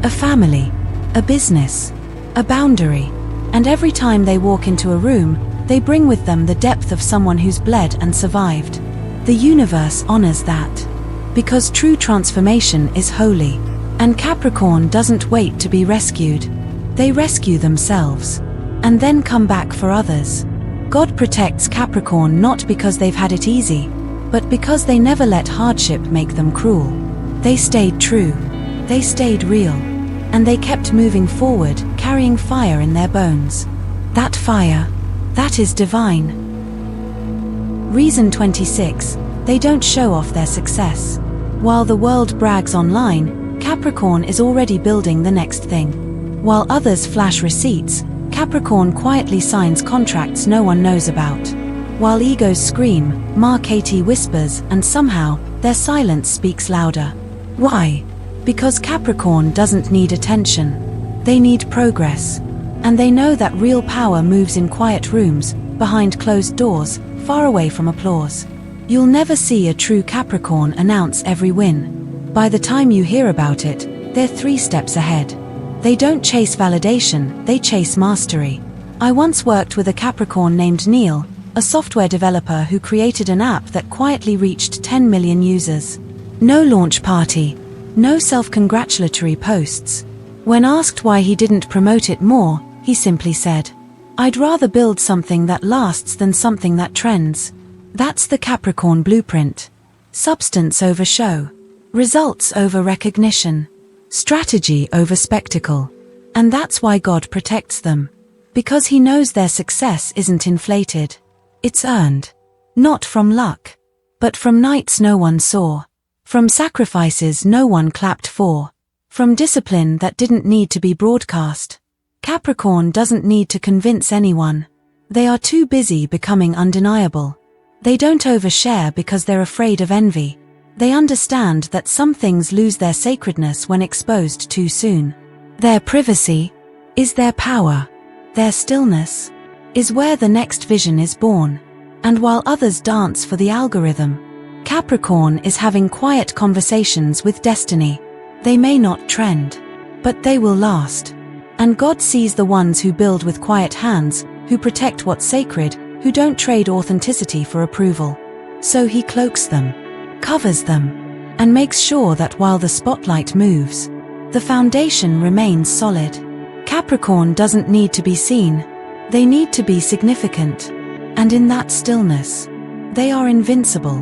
Speaker 1: a family, a business, a boundary. And every time they walk into a room, they bring with them the depth of someone who's bled and survived. The universe honors that. Because true transformation is holy. And Capricorn doesn't wait to be rescued. They rescue themselves. And then come back for others. God protects Capricorn not because they've had it easy, but because they never let hardship make them cruel. They stayed true. They stayed real. And they kept moving forward, carrying fire in their bones. That fire, that is divine. Reason 26, they don't show off their success. While the world brags online, Capricorn is already building the next thing. While others flash receipts, Capricorn quietly signs contracts no one knows about. While egos scream, KT whispers, and somehow, their silence speaks louder. Why? Because Capricorn doesn't need attention. They need progress. And they know that real power moves in quiet rooms, behind closed doors, far away from applause. You'll never see a true Capricorn announce every win. By the time you hear about it, they're 3 steps ahead. They don't chase validation, they chase mastery. I once worked with a Capricorn named Neil, a software developer who created an app that quietly reached 10 million users. No launch party. No self-congratulatory posts. When asked why he didn't promote it more, he simply said, "I'd rather build something that lasts than something that trends." That's the Capricorn blueprint. Substance over show. Results over recognition. Strategy over spectacle. And that's why God protects them. Because He knows their success isn't inflated. It's earned. Not from luck. But from nights no one saw. From sacrifices no one clapped for. From discipline that didn't need to be broadcast. Capricorn doesn't need to convince anyone. They are too busy becoming undeniable. They don't overshare because they're afraid of envy. They understand that some things lose their sacredness when exposed too soon. Their privacy is their power. Their stillness is where the next vision is born. And while others dance for the algorithm, Capricorn is having quiet conversations with destiny. They may not trend. but they will last. And God sees the ones who build with quiet hands, who protect what's sacred, who don't trade authenticity for approval. So He cloaks them, covers them, and makes sure that while the spotlight moves, the foundation remains solid. Capricorn doesn't need to be seen. They need to be significant. And in that stillness, they are invincible.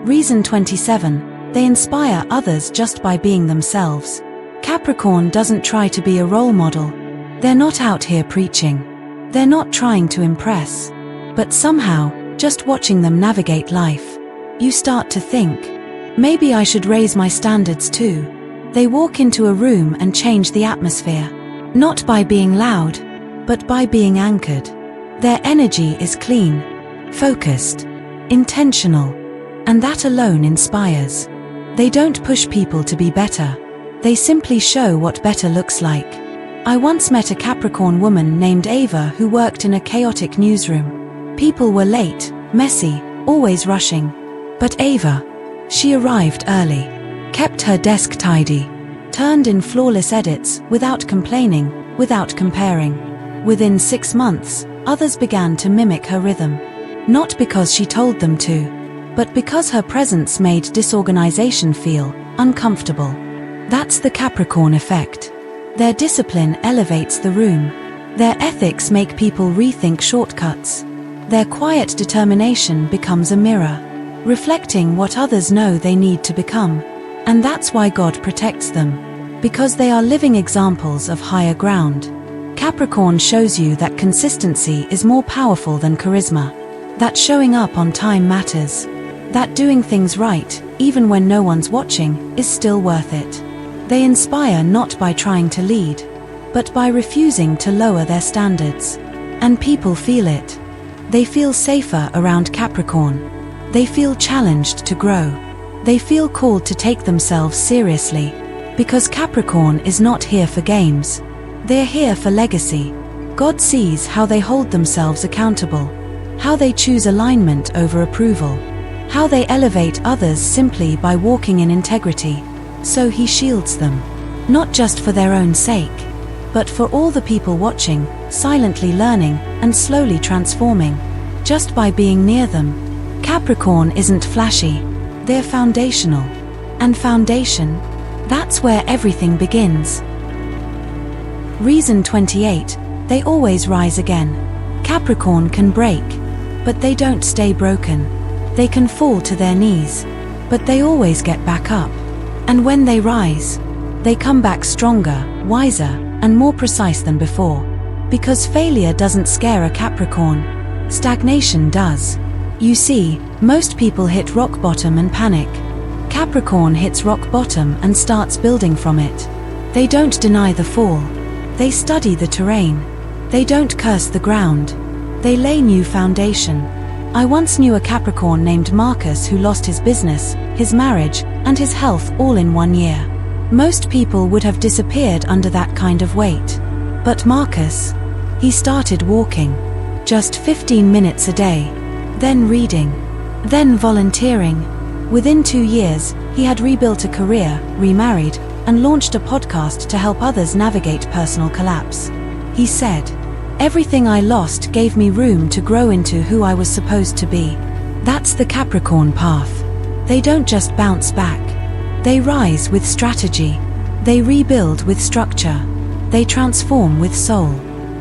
Speaker 1: Reason 27, they inspire others just by being themselves. Capricorn doesn't try to be a role model. They're not out here preaching. They're not trying to impress. But somehow, just watching them navigate life, you start to think, maybe I should raise my standards too. They walk into a room and change the atmosphere. Not by being loud, but by being anchored. Their energy is clean, focused, intentional, and that alone inspires. They don't push people to be better. They simply show what better looks like. I once met a Capricorn woman named Ava who worked in a chaotic newsroom. People were late, messy, always rushing. But Ava, she arrived early, kept her desk tidy, turned in flawless edits without complaining, without comparing. Within 6 months, others began to mimic her rhythm. Not because she told them to, but because her presence made disorganization feel uncomfortable. That's the Capricorn effect. Their discipline elevates the room. Their ethics make people rethink shortcuts. Their quiet determination becomes a mirror, reflecting what others know they need to become. And that's why God protects them, because they are living examples of higher ground. Capricorn shows you that consistency is more powerful than charisma, that showing up on time matters, that doing things right, even when no one's watching, is still worth it. They inspire not by trying to lead, but by refusing to lower their standards. And people feel it. They feel safer around Capricorn. They feel challenged to grow. They feel called to take themselves seriously, because Capricorn is not here for games. They're here for legacy. God sees how they hold themselves accountable, how they choose alignment over approval, how they elevate others simply by walking in integrity. So He shields them, not just for their own sake, but for all the people watching, silently learning, and slowly transforming, just by being near them. Capricorn isn't flashy, they're foundational. And foundation, that's where everything begins. Reason 28, they always rise again. Capricorn can break, but they don't stay broken. They can fall to their knees, but they always get back up. And when they rise, they come back stronger, wiser, and more precise than before. Because failure doesn't scare a Capricorn. Stagnation does. You see, most people hit rock bottom and panic. Capricorn hits rock bottom and starts building from it. They don't deny the fall. They study the terrain. They don't curse the ground. They lay new foundation. I once knew a Capricorn named Marcus who lost his business, his marriage, and his health all in 1 year. Most people would have disappeared under that kind of weight. But Marcus, he started walking. Just 15 minutes a day. Then reading. Then volunteering. Within 2 years, he had rebuilt a career, remarried, and launched a podcast to help others navigate personal collapse. He said, "Everything I lost gave me room to grow into who I was supposed to be." That's the Capricorn path. They don't just bounce back. They rise with strategy. They rebuild with structure. They transform with soul.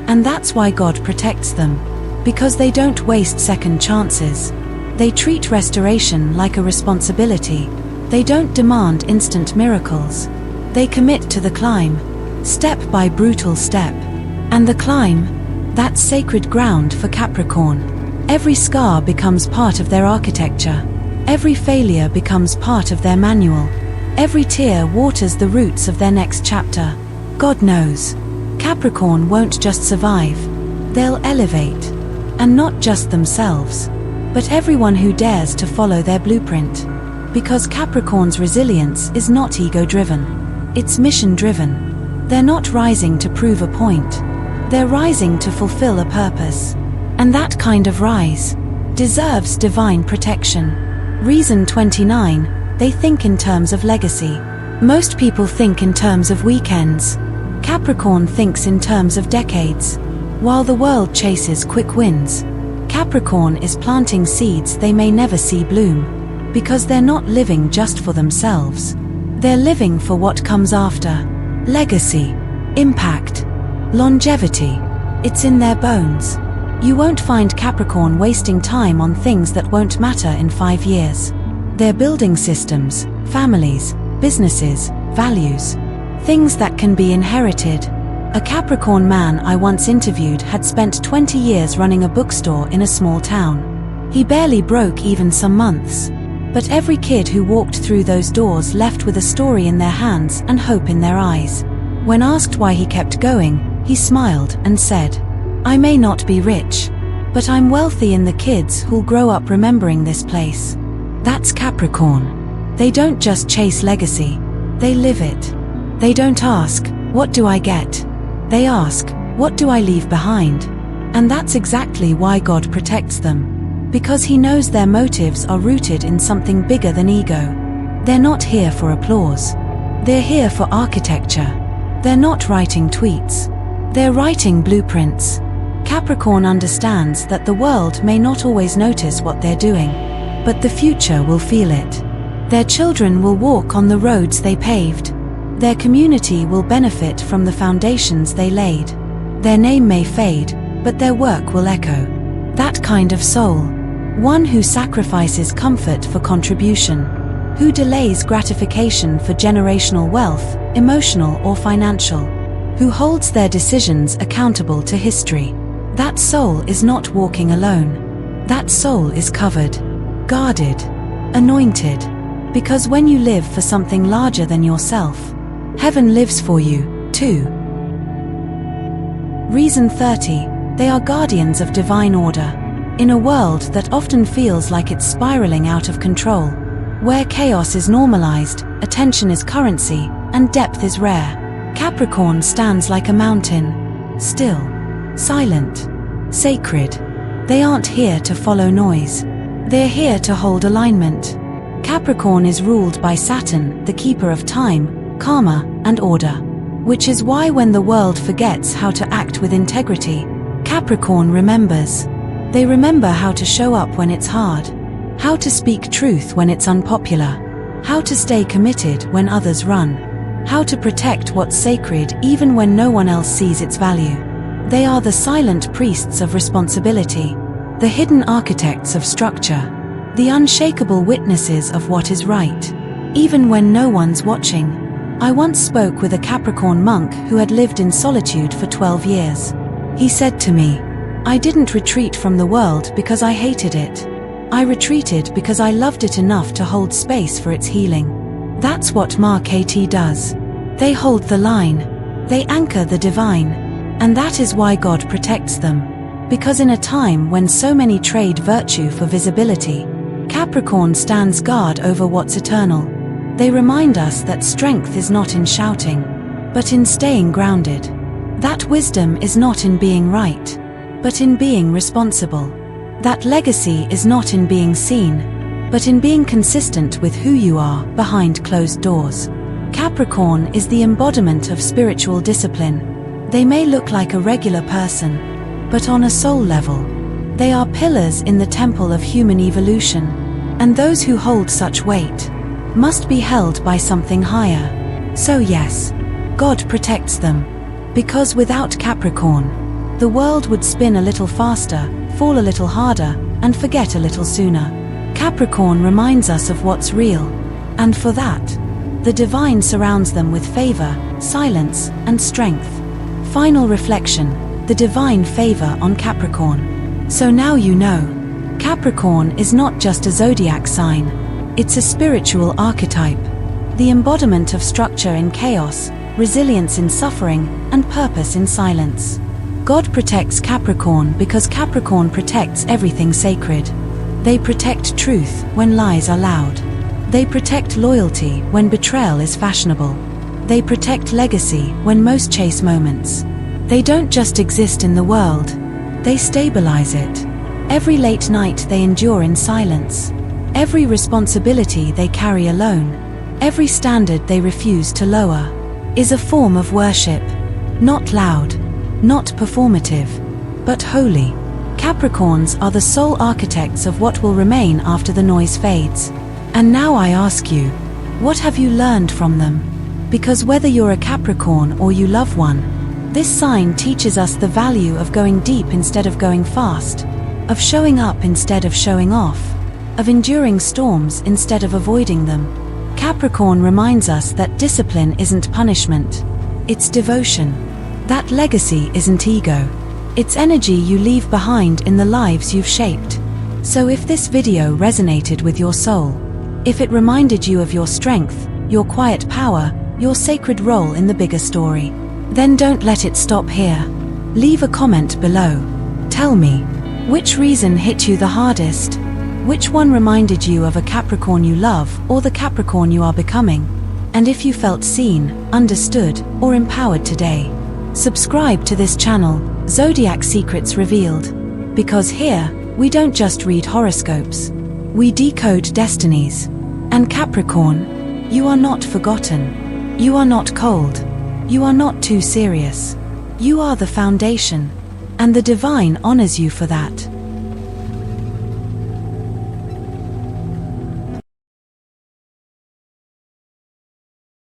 Speaker 1: And that's why God protects them. Because they don't waste second chances. They treat restoration like a responsibility. They don't demand instant miracles. They commit to the climb, step by brutal step. And the climb, that's sacred ground for Capricorn. Every scar becomes part of their architecture. Every failure becomes part of their manual. Every tear waters the roots of their next chapter. God knows. Capricorn won't just survive. They'll elevate. And not just themselves, but everyone who dares to follow their blueprint. Because Capricorn's resilience is not ego-driven. It's mission-driven. They're not rising to prove a point. They're rising to fulfill a purpose. And that kind of rise deserves divine protection. Reason 29, they think in terms of legacy. Most people think in terms of weekends, Capricorn thinks in terms of decades. While the world chases quick wins, Capricorn is planting seeds they may never see bloom, because they're not living just for themselves. They're living for what comes after. Legacy, impact, longevity. It's in their bones. You won't find Capricorn wasting time on things that won't matter in 5 years. They're building systems, families, businesses, values. Things that can be inherited. A Capricorn man I once interviewed had spent 20 years running a bookstore in a small town. He barely broke even some months. But every kid who walked through those doors left with a story in their hands and hope in their eyes. When asked why he kept going, he smiled and said, "I may not be rich, but I'm wealthy in the kids who'll grow up remembering this place." That's Capricorn. They don't just chase legacy, they live it. They don't ask, "What do I get?" They ask, "What do I leave behind?" And that's exactly why God protects them. Because He knows their motives are rooted in something bigger than ego. They're not here for applause. They're here for architecture. They're not writing tweets. They're writing blueprints. Capricorn understands that the world may not always notice what they're doing, but the future will feel it. Their children will walk on the roads they paved. Their community will benefit from the foundations they laid. Their name may fade, but their work will echo. That kind of soul. One who sacrifices comfort for contribution. Who delays gratification for generational wealth, emotional or financial. Who holds their decisions accountable to history. That soul is not walking alone. That soul is covered, guarded, anointed. Because when you live for something larger than yourself, heaven lives for you, too. Reason 30. They are guardians of divine order. In a world that often feels like it's spiraling out of control, where chaos is normalized, attention is currency, and depth is rare, Capricorn stands like a mountain. Still, silent, sacred. They aren't here to follow noise. They're here to hold alignment. Capricorn is ruled by Saturn, the keeper of time, karma, and order. Which is why when the world forgets how to act with integrity, Capricorn remembers. They remember how to show up when it's hard, how to speak truth when it's unpopular, how to stay committed when others run, how to protect what's sacred even when no one else sees its value. They are the silent priests of responsibility, the hidden architects of structure, the unshakable witnesses of what is right, even when no one's watching. I once spoke with a Capricorn monk who had lived in solitude for 12 years. He said to me, "I didn't retreat from the world because I hated it. I retreated because I loved it enough to hold space for its healing." That's what Mark-KT does. They hold the line. They anchor the divine. And that is why God protects them. Because in a time when so many trade virtue for visibility, Capricorn stands guard over what's eternal. They remind us that strength is not in shouting, but in staying grounded. That wisdom is not in being right, but in being responsible. That legacy is not in being seen, but in being consistent with who you are behind closed doors. Capricorn is the embodiment of spiritual discipline. They may look like a regular person, but on a soul level, they are pillars in the temple of human evolution. And those who hold such weight must be held by something higher. So yes, God protects them. Because without Capricorn, the world would spin a little faster, fall a little harder, and forget a little sooner. Capricorn reminds us of what's real. And for that, the divine surrounds them with favor, silence, and strength. Final reflection, the divine favor on Capricorn. So now you know, Capricorn is not just a zodiac sign. It's a spiritual archetype. The embodiment of structure in chaos, resilience in suffering, and purpose in silence. God protects Capricorn because Capricorn protects everything sacred. They protect truth when lies are loud. They protect loyalty when betrayal is fashionable. They protect legacy when most chase moments. They don't just exist in the world, they stabilize it. Every late night they endure in silence. Every responsibility they carry alone. Every standard they refuse to lower is a form of worship. Not loud, not performative, but holy. Capricorns are the sole architects of what will remain after the noise fades. And now I ask you, what have you learned from them? Because whether you're a Capricorn or you love one, this sign teaches us the value of going deep instead of going fast, of showing up instead of showing off, of enduring storms instead of avoiding them. Capricorn reminds us that discipline isn't punishment, it's devotion. That legacy isn't ego, it's energy you leave behind in the lives you've shaped. So if this video resonated with your soul, if it reminded you of your strength, your quiet power, your sacred role in the bigger story, then don't let it stop here. Leave a comment below. Tell me, which reason hit you the hardest? Which one reminded you of a Capricorn you love or the Capricorn you are becoming? And if you felt seen, understood, or empowered today, subscribe to this channel, Zodiac Secrets Revealed. Because here, we don't just read horoscopes, we decode destinies. And Capricorn, you are not forgotten. You are not cold. You are not too serious. You are the foundation. And the divine honors you for that.